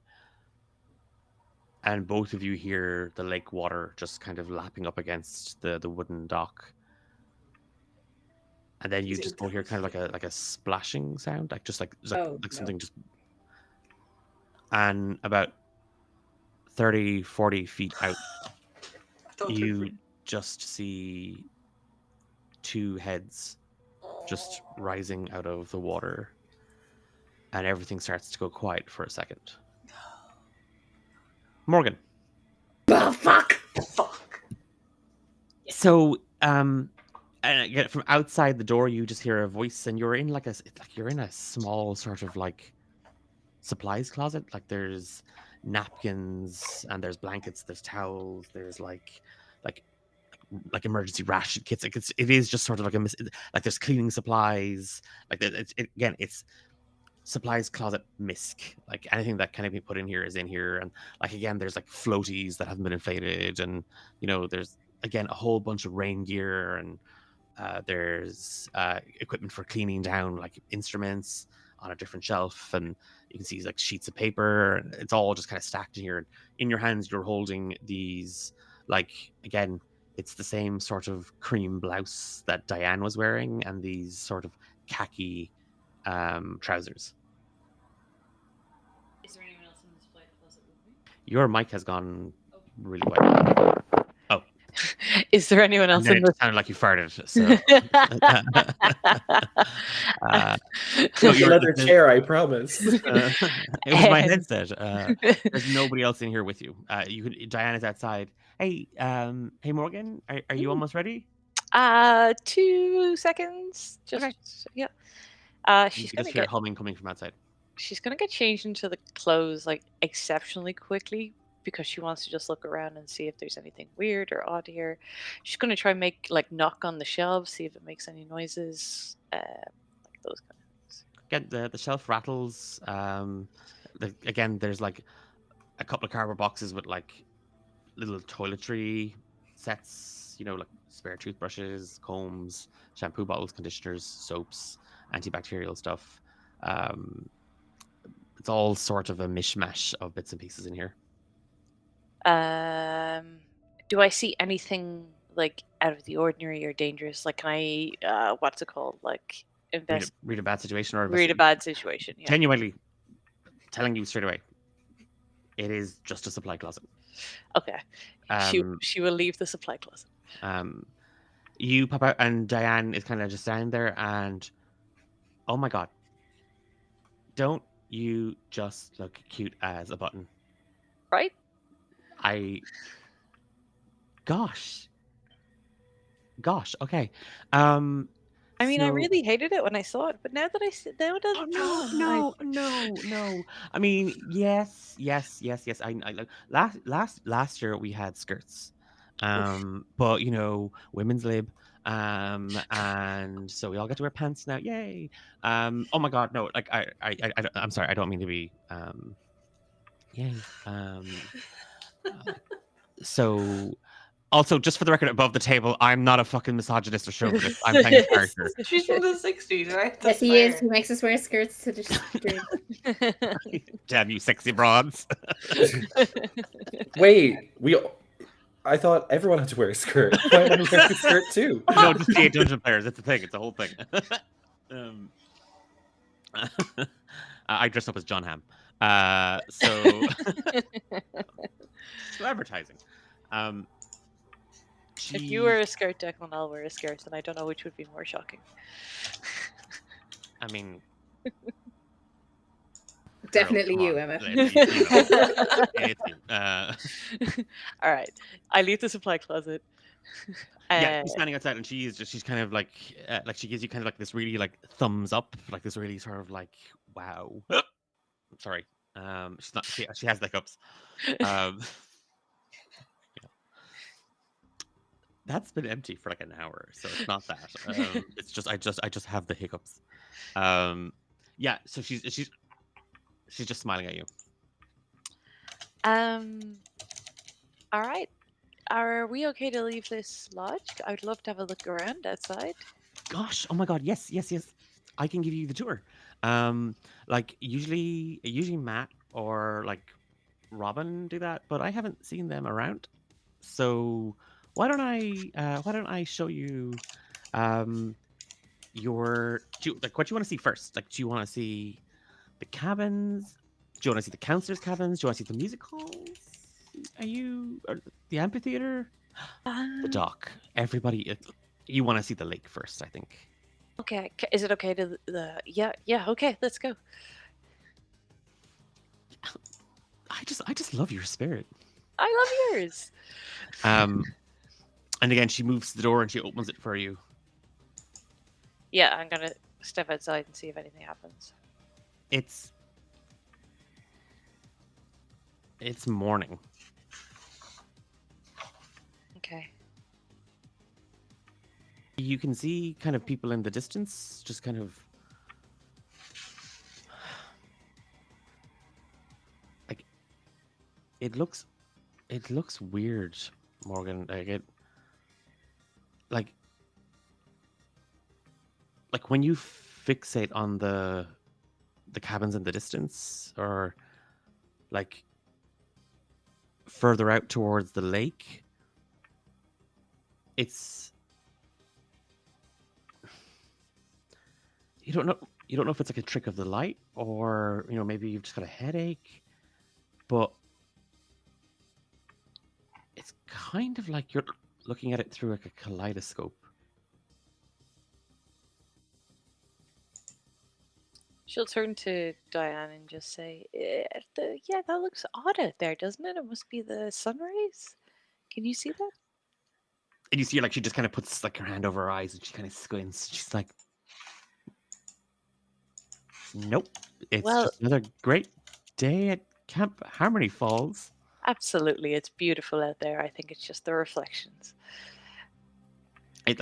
and both of you hear the lake water just kind of lapping up against the wooden dock. And then you just both hear kind of like a splashing sound, like just like something just. And about 30, 40 feet out, you just see 2 heads just rising out of the water, and everything starts to go quiet for a second. Morgan. Oh, fuck. So, and again, from outside the door, you just hear a voice, and you're in you're in a small sort of like supplies closet. Like, there's napkins, and there's blankets, there's towels, there's like emergency ration kits. Like it is just sort of like like there's cleaning supplies. Like again, it's supplies closet misc. Like anything that can be put in here is in here, and like again, there's like floaties that haven't been inflated, and there's again a whole bunch of rain gear, and there's equipment for cleaning down, like instruments on a different shelf, and you can see like sheets of paper, and it's all just kind of stacked in here. In your hands, you're holding these, like, again, it's the same sort of cream blouse that Diane was wearing, and these sort of khaki trousers. Is there anyone else in this flight closet with me? Your mic has gone really wide. Oh, Is there anyone and else then in it the? sounded like you farted. So no, It's a leather chair, I promise. it was my headset. There's nobody else in here with you. Diana's outside. Hey, hey, Morgan, are you almost ready? 2 seconds. Just Okay. yeah. You She's can gonna just hear get. humming coming from outside. She's gonna get changed into the clothes like exceptionally quickly because she wants to just look around and see if there's anything weird or odd here. She's gonna try and knock on the shelves, see if it makes any noises, like those kind of things. Again, the shelf rattles. Again, there's like a couple of cardboard boxes with like little toiletry sets, like spare toothbrushes, combs, shampoo bottles, conditioners, soaps, antibacterial stuff. It's all sort of a mishmash of bits and pieces in here. Do I see anything like out of the ordinary or dangerous? Like, can I, what's it called? Like, Read a bad situation or read a bad situation? Yeah. Genuinely telling you straight away, it is just a supply closet. Okay. She will leave the supply closet. You pop out, and Diane is kind of just standing there, and oh my god, don't you just look cute as a button? Right? Gosh, okay. I mean, I so- really hated it when I saw it, but now that I see, now it doesn't. No. I mean, yes. I like last year we had skirts, but women's lib, and so we all get to wear pants now. Yay! Oh my god, no! Like I'm sorry, I don't mean to be yay. So. Also, just for the record, above the table, I'm not a fucking misogynist or chauvinist. I'm playing a character. She's from the 60s, right? Yes, he is. He makes us wear skirts to the street. Damn you, sexy broads. Wait, I thought everyone had to wear a skirt. Why am I wearing a skirt too? No, just the dungeon players. It's a thing. It's a whole thing. I dressed up as John Hamm. So advertising. If you wear a skirt, Declan, I'll wear a skirt, and I don't know which would be more shocking. I mean, Definitely girl, you, come on. Emma. It's you. All right, I leave the supply closet. Yeah, she's standing outside, and she's kind of like she gives you kind of like this really like thumbs up, like this really sort of like wow. Sorry, she's not. She has the hiccups. That's been empty for like an hour, so it's not that. It's just I just have the hiccups. Yeah, so she's just smiling at you. All right. Are we okay to leave this lodge? I would love to have a look around outside. Gosh, oh my god, yes. I can give you the tour. Like usually Matt or like Robin do that, but I haven't seen them around. So why don't I show you what you want to see first? Like, do you want to see the cabins? Do you want to see the counselors' cabins? Do you want to see the music halls? Or the amphitheater? The dock. Everybody, you want to see the lake first, I think. Okay, is it okay to yeah, okay, let's go. I just love your spirit. I love yours. And again, she moves to the door and she opens it for you. Yeah, I'm gonna step outside and see if anything happens. It's it's morning. Okay. You can see kind of people in the distance, just kind of like it looks weird, Morgan. Like when you fixate on the cabins in the distance, or like further out towards the lake, it's you don't know if it's like a trick of the light, or maybe you've just got a headache, but it's kind of like you're looking at it through like a kaleidoscope. She'll turn to Diane and just say, yeah, that looks odd out there, doesn't it? It must be the sun rays. Can you see that? And you see like she just kind of puts like her hand over her eyes and she kind of squints. She's like, nope, it's Well- just another great day at Camp Harmony Falls. Absolutely. It's beautiful out there. I think it's just the reflections. It's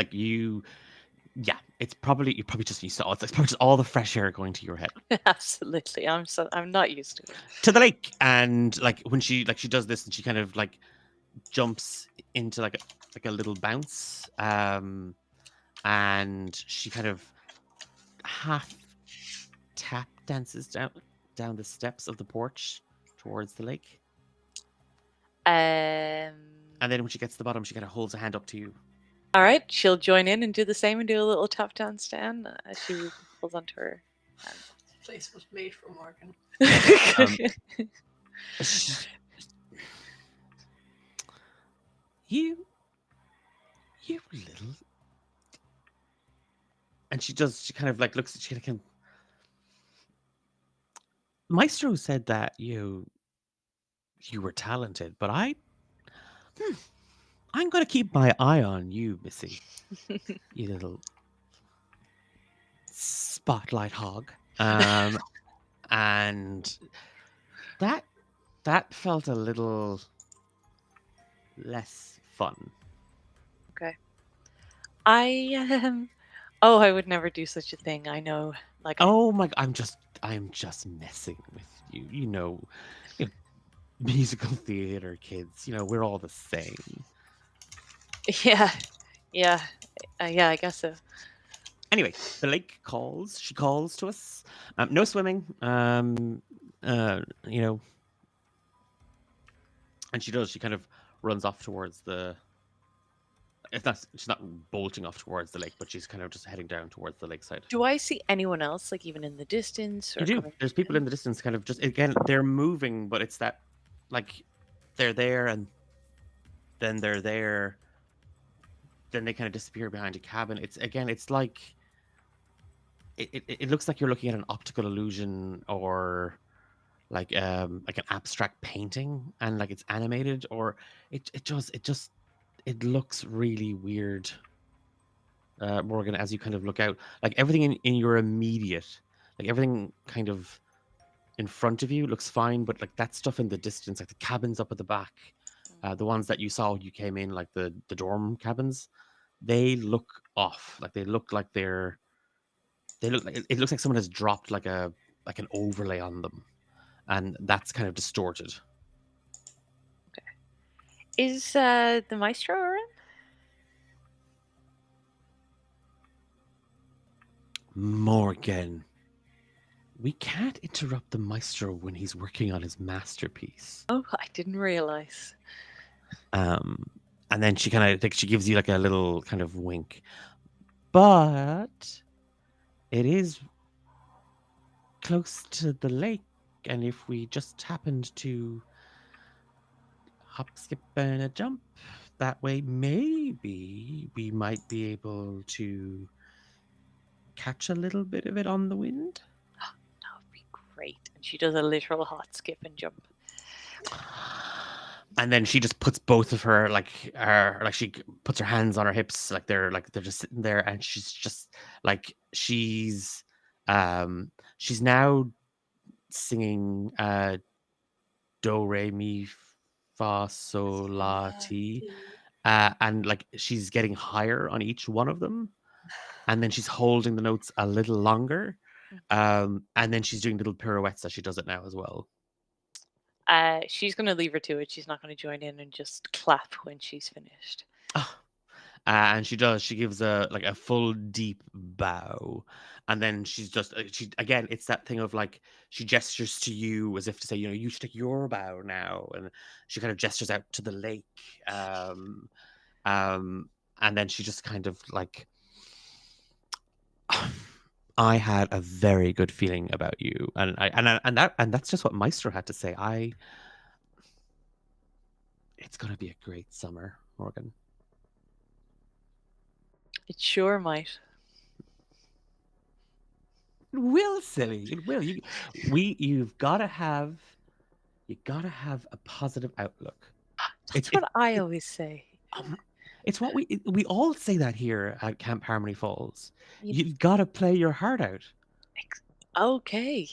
probably just you saw it's probably just all the fresh air going to your head. Absolutely. I'm not used to it. To the lake. And like when she does this and she kind of like jumps into like a little bounce, and she kind of half tap dances down the steps of the porch towards the lake. And then when she gets to the bottom, she kind of holds a hand up to you. All right, she'll join in and do the same and do a little tap dance stand as she pulls onto her hand. This place was made for Morgan. You little. And she kind of like looks at you like, Maestro said that you were talented, but I'm going to keep my eye on you, Missy. You little spotlight hog. And that felt a little less fun. Okay. I would never do such a thing. I know. Like, oh my! I'm just messing with you. Musical theater kids. We're all the same. Yeah. I guess so. Anyway, the lake calls. She calls to us. No swimming. And she does. She kind of runs off towards the. She's not bolting off towards the lake, but she's kind of just heading down towards the lakeside. Do I see anyone else, like even in the distance? Or You do. There's people in the distance, kind of just again. They're moving, but it's that, like, they're there and then they're there. Then they kind of disappear behind a cabin. It's like. It looks like you're looking at an optical illusion, or like an abstract painting, and like it's animated, or it looks really weird, Morgan, as you kind of look out. Like everything in your immediate, like everything kind of in front of you looks fine, but like that stuff in the distance, like the cabins up at the back, the ones that you saw when you came in, like the dorm cabins, they look off. Like they look like it looks like someone has dropped like an overlay on them, and that's kind of distorted. Okay. Is the Maestro around? Morgan, we can't interrupt the Maestro when he's working on his masterpiece. Oh, I didn't realize. And then she kind of she gives you like a little kind of wink, but it is close to the lake, and if we just happened to hop, skip, and a jump that way, maybe we might be able to catch a little bit of it on the wind. That would be great. And she does a literal hot skip and jump. And then she just puts both of her she puts her hands on her hips, like they're just sitting there, and she's just like she's now singing do re mi fa sol la ti, and like she's getting higher on each one of them, and then she's holding the notes a little longer, and then she's doing little pirouettes as she does it now as well. She's going to leave her to it. She's not going to join in and just clap when she's finished. And she does. She gives a full deep bow, and then she's just she again. It's that thing of like she gestures to you as if to say, you should take your bow now, and she kind of gestures out to the lake, and then she just kind of like, I had a very good feeling about you, and that's just what Meister had to say. It's gonna be a great summer, Morgan. It sure might. It will, silly. It will. You've got to have a positive outlook. That's what I always say. It's what we all say that here at Camp Harmony Falls. You- You've got to play your heart out. Okay.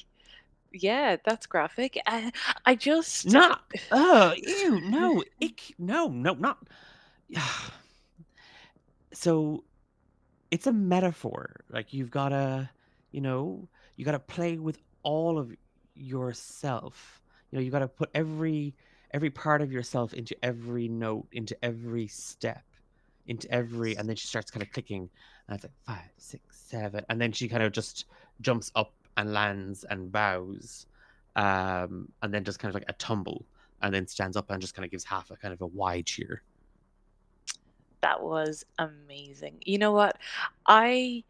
Yeah, that's graphic. I just Not. Ew. No. Ick. No. Not. So, it's a metaphor. Like you've got to, you got to play with all of yourself. You got to put every part of yourself into every note, into every step, into every, and then she starts kind of clicking, and it's like 5, 6, 7, and then she kind of just jumps up and lands and bows, and then just kind of like a tumble, and then stands up and just kind of gives half a kind of a wide cheer. That was amazing. You know what? I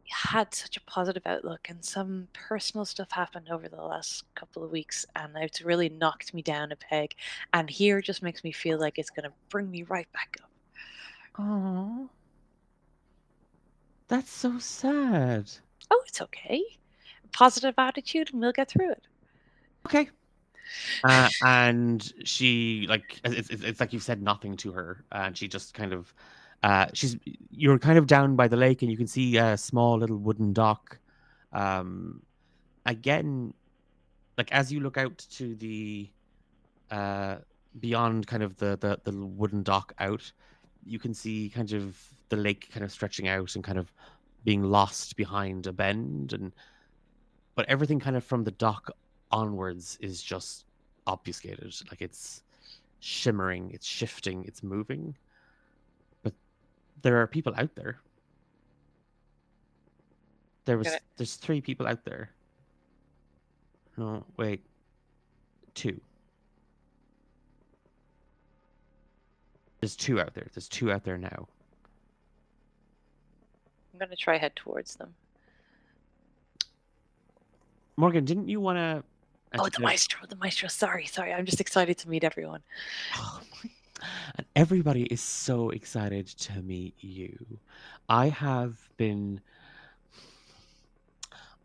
had such a positive outlook, and some personal stuff happened over the last couple of weeks, and it's really knocked me down a peg. And here just makes me feel like it's going to bring me right back up. Oh, that's so sad. Oh, it's okay. Positive attitude, and we'll get through it. Okay. And she it's like you've said nothing to her, and she just kind of you're kind of down by the lake, and you can see a small little wooden dock. Again, like as you look out to the beyond kind of the wooden dock out, you can see kind of the lake kind of stretching out and kind of being lost behind a bend, but everything kind of from the dock onwards is just obfuscated. Like it's shimmering, it's shifting, it's moving. But there are people out there. There's 3 people out there. No, wait. 2. There's 2 out there. There's 2 out there now. I'm going to try head towards them. Morgan, didn't you want to... Oh, the maestro. Sorry. I'm just excited to meet everyone. And everybody is so excited to meet you. I'm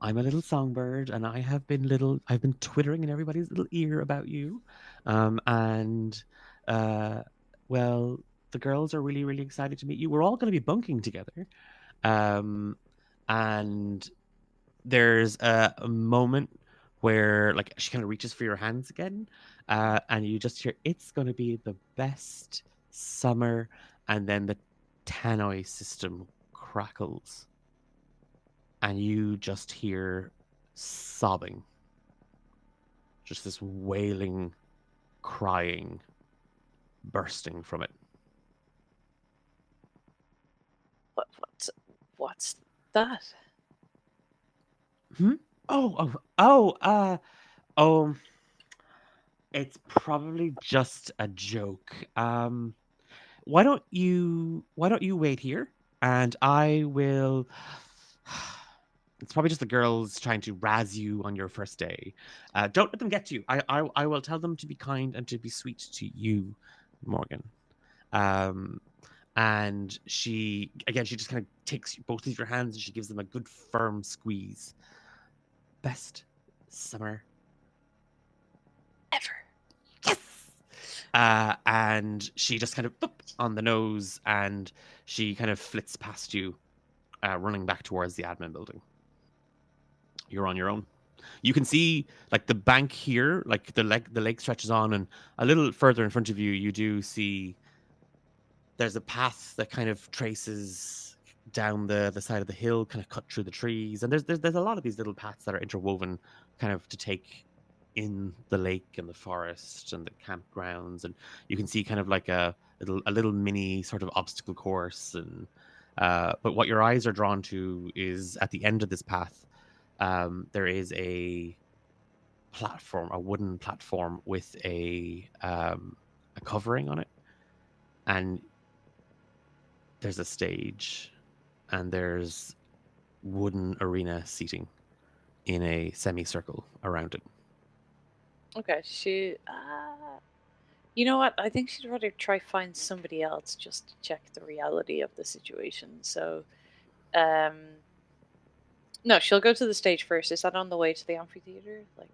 a little songbird, and I've been twittering in everybody's little ear about you. Well, the girls are really, really excited to meet you. We're all going to be bunking together. And there's a moment where like she kind of reaches for your hands again, and you just hear, it's going to be the best summer, and then the tannoy system crackles, and you just hear sobbing, just this wailing, crying bursting from it. What's that? It's probably just a joke. Why don't you wait here, and I will. It's probably just the girls trying to razz you on your first day. Don't let them get to you. I will tell them to be kind and to be sweet to you, Morgan. And she just kind of takes both of your hands and she gives them a good firm squeeze. Best summer ever. Yes. And she just kind of boop on the nose, and she kind of flits past you, running back towards the admin building. You're on your own. You can see like the bank here, like the lake stretches on, and a little further in front of you, you do see there's a path that kind of traces down the side of the hill, kind of cut through the trees, and there's a lot of these little paths that are interwoven, kind of to take in the lake and the forest and the campgrounds, and you can see kind of like a little mini sort of obstacle course, and but what your eyes are drawn to is at the end of this path, there is a platform, a wooden platform with a covering on it, and there's a stage, and there's wooden arena seating in a semicircle around it. Okay, you know what? I think she'd rather try find somebody else just to check the reality of the situation. So, no, she'll go to the stage first. Is that on the way to the amphitheater? Like,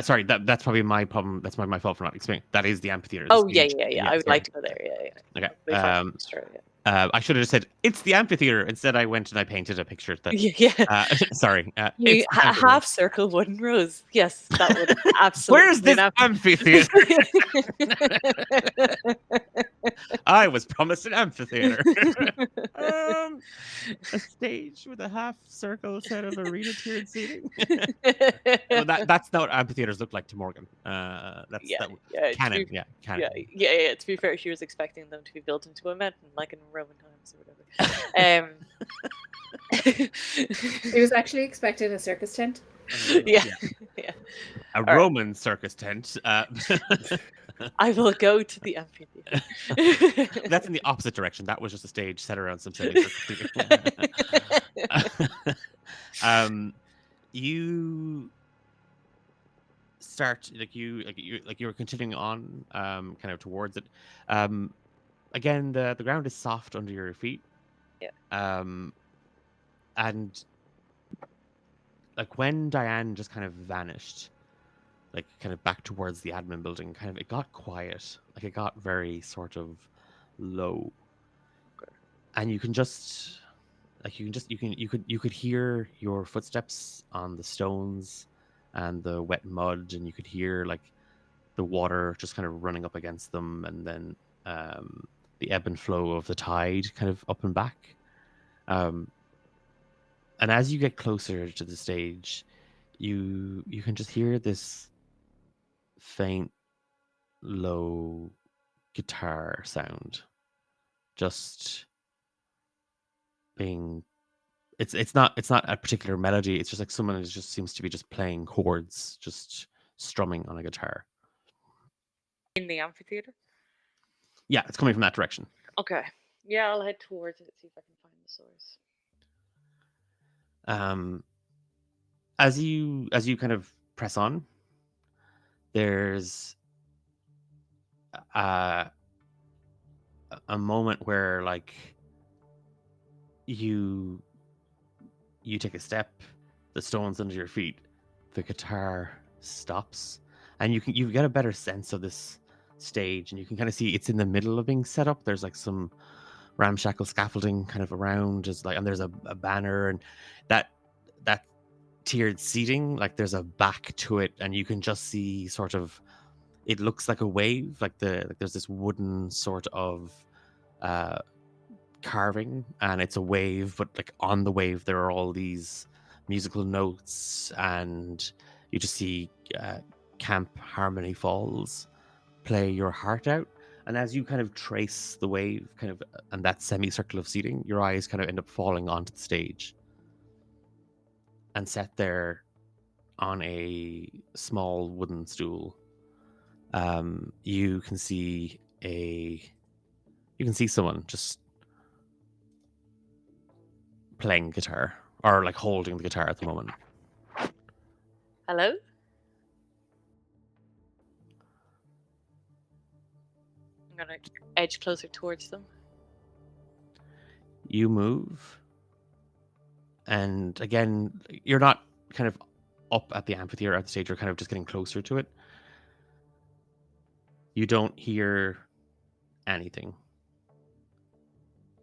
Sorry, that's probably my problem. That's my fault for not explaining. That is the amphitheater. the oh yeah, stage. yeah. I would sorry. like to go there. Yeah, yeah. Okay. We find Sure, yeah. I should have just said it's the amphitheater. Instead, I went and I painted a picture that. Yeah. Sorry. You, it's the a amphitheater. half circle wooden rose. Yes, that would absolutely. Where's this amphitheater? I was promised an amphitheater. A stage with a half circle set of arena tiered seating. Well, that's not what amphitheaters look like to Morgan. That's Yeah, that, yeah, to canon. be- Yeah, canon. yeah. To be fair, she was expecting them to be built into a mountain, like in Roman times or whatever. He was actually expecting a circus tent. Yeah. A right. Roman circus tent. I will go to the amphitheater. That's in the opposite direction. That was just a stage set around some semicircle. You start you were continuing on, kind of towards it. Again, the ground is soft under your feet. Yeah. And like when Diane just kind of vanished, like kind of back towards the admin building, kind of it got quiet. Like it got very sort of low. And you could hear your footsteps on the stones and the wet mud, and you could hear like the water just kind of running up against them, and then the ebb and flow of the tide kind of up and back. And as you get closer to the stage, you can just hear this faint, low guitar sound, just being. It's not a particular melody. It's just like someone just seems to be just playing chords, just strumming on a guitar. In the amphitheater? Yeah, it's coming from that direction. Okay. Yeah, I'll head towards it, see if I can find the source. As you kind of press on, there's a moment where like you take a step, the stone's under your feet, the guitar stops, and you get a better sense of this stage, and you can kind of see it's in the middle of being set up. There's like some ramshackle scaffolding kind of around, just like, and there's a banner, and that tiered seating, like there's a back to it, and you can just see sort of, it looks like a wave, like there's this wooden sort of carving, and it's a wave, but like on the wave there are all these musical notes, and you just see Camp Harmony Falls play Your Heart Out. And as you kind of trace the wave kind of and that semicircle of seating, your eyes kind of end up falling onto the stage, and set there on a small wooden stool, you can see someone just playing guitar, or like holding the guitar at the moment. Hello? I'm gonna edge closer towards them. You move, and again, you're not kind of up at the amphitheater at the stage, you're kind of just getting closer to it. You don't hear anything.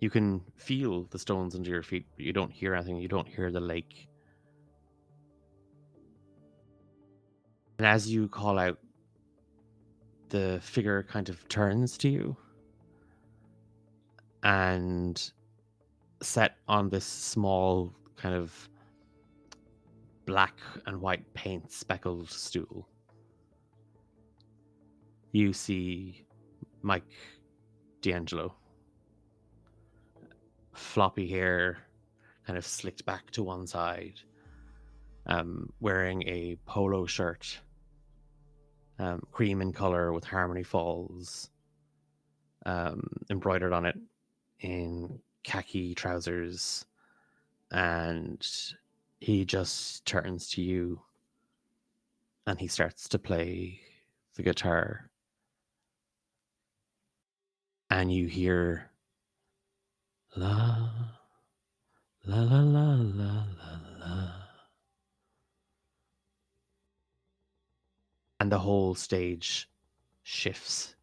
You can feel the stones under your feet, but you don't hear anything. You don't hear the lake. And as you call out, the figure kind of turns to you and set on this small kind of black and white paint speckled stool. You see Mike D'Angelo. Floppy hair, kind of slicked back to one side, wearing a polo shirt, cream in color with Harmony Falls embroidered on it, in khaki trousers, and he just turns to you and he starts to play the guitar, and you hear la la la la la la la, and the whole stage shifts,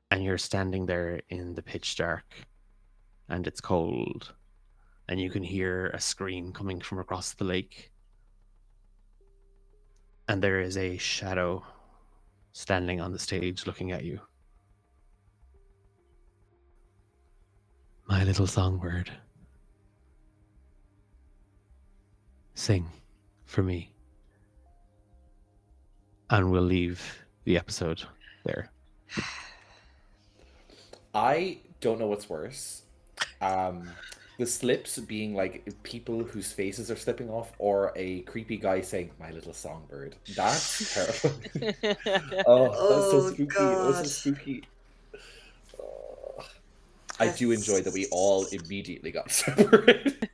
and you're standing there in the pitch dark, and it's cold, and you can hear a scream coming from across the lake, and there is a shadow standing on the stage looking at you. My little songbird, sing for me. And we'll leave the episode there. I don't know what's worse. The slips being like people whose faces are slipping off, or a creepy guy saying "my little songbird." That's terrifying. Oh, that's so Oh, spooky. That's so God. spooky. Oh. I do enjoy that we all immediately got separated.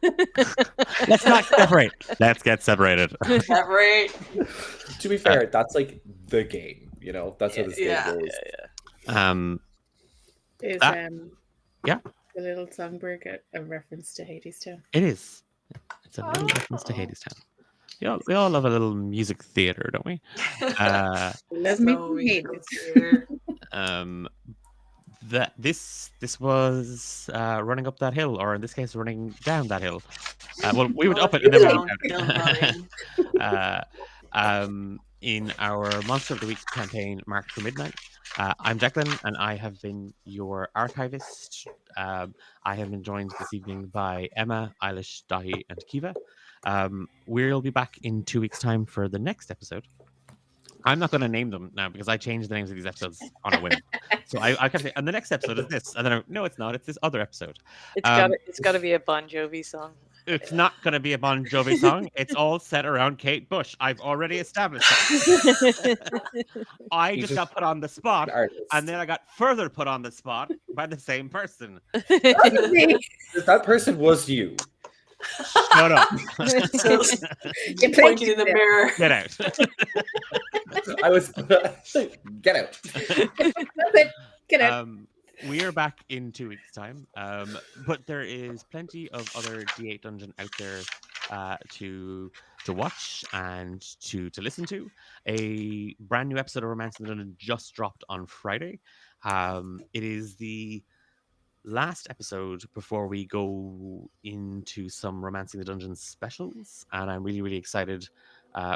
Let's not separate. Let's get separated. Separate. To be fair, that's like the game. You know, that's how this game Yeah. goes. Is yeah. the little songbird a reference to Hadestown? It is. It's a little reference to Hadestown. We all love a little music theater, don't we? Love me So from we Hades. here. That this was running up that hill, or in this case, running down that hill. Well, we would up it and then we Down, went down running. in our Monster of the Week campaign, Marked for Midnight. I'm Declan, and I have been your archivist. I have been joined this evening by Emma, Eilish, Dahi, and Kiva. We'll be back in 2 weeks' time for the next episode. I'm not going to name them now because I changed the names of these episodes on a whim. So I can say, and the next episode is this, and then no, it's not. It's this other episode. It's got to be a Bon Jovi song. It's not going to be a Bon Jovi song. It's all set around Kate Bush. I've already established that. I just got put on the spot, and then I got further put on the spot by the same person. That person was you. Shut up. You Pointing in the mirror. Get out. I was get out. Get out. We are back in 2 weeks' time, but there is plenty of other D8 Dungeon out there to watch and to listen to. A brand new episode of Romance in the Dungeon just dropped on Friday. It is the last episode before we go into some Romancing the Dungeon specials, and I'm really, really excited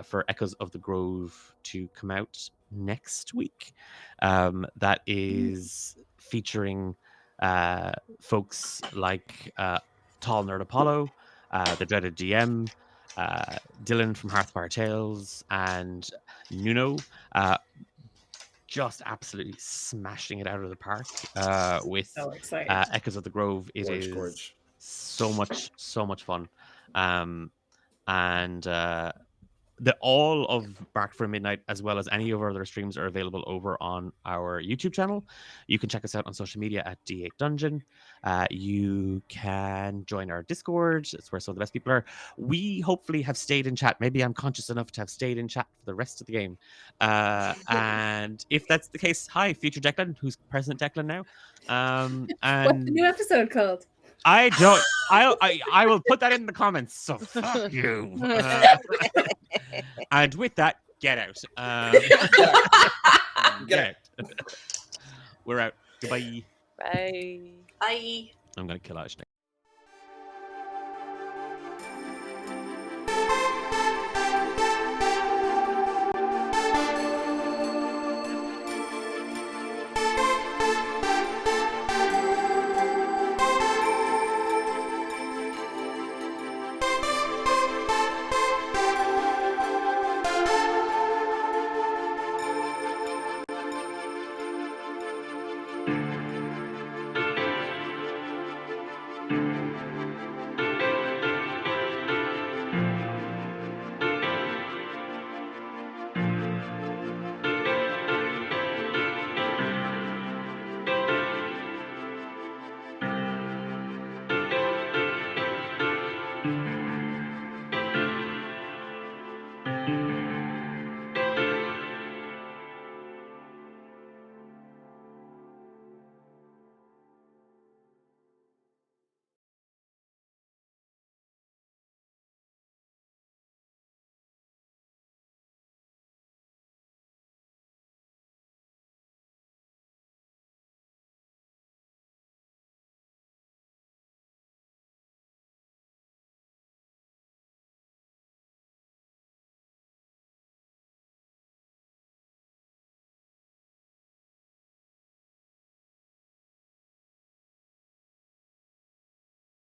for Echoes of the Grove to come out next week. That is featuring folks like Tall Nerd Apollo, the dreaded DM, Dylan from Hearthfire Tales, and Nuno. Just absolutely smashing it out of the park with So excited. Echoes of the Grove. It is Gorge. so much fun. All of Bark for Midnight, as well as any of our other streams, are available over on our YouTube channel. You can check us out on social media at D8 Dungeon. You can join our Discord. It's where some of the best people are. We hopefully have stayed in chat. Maybe I'm conscious enough to have stayed in chat for the rest of the game. And if that's the case, hi, future Declan, who's President Declan now. What's And the new episode called? I don't. I will put that in the comments. So fuck you. And with that, get out. Get out. We're out. Goodbye. Bye. Bye. I'm gonna kill Ash.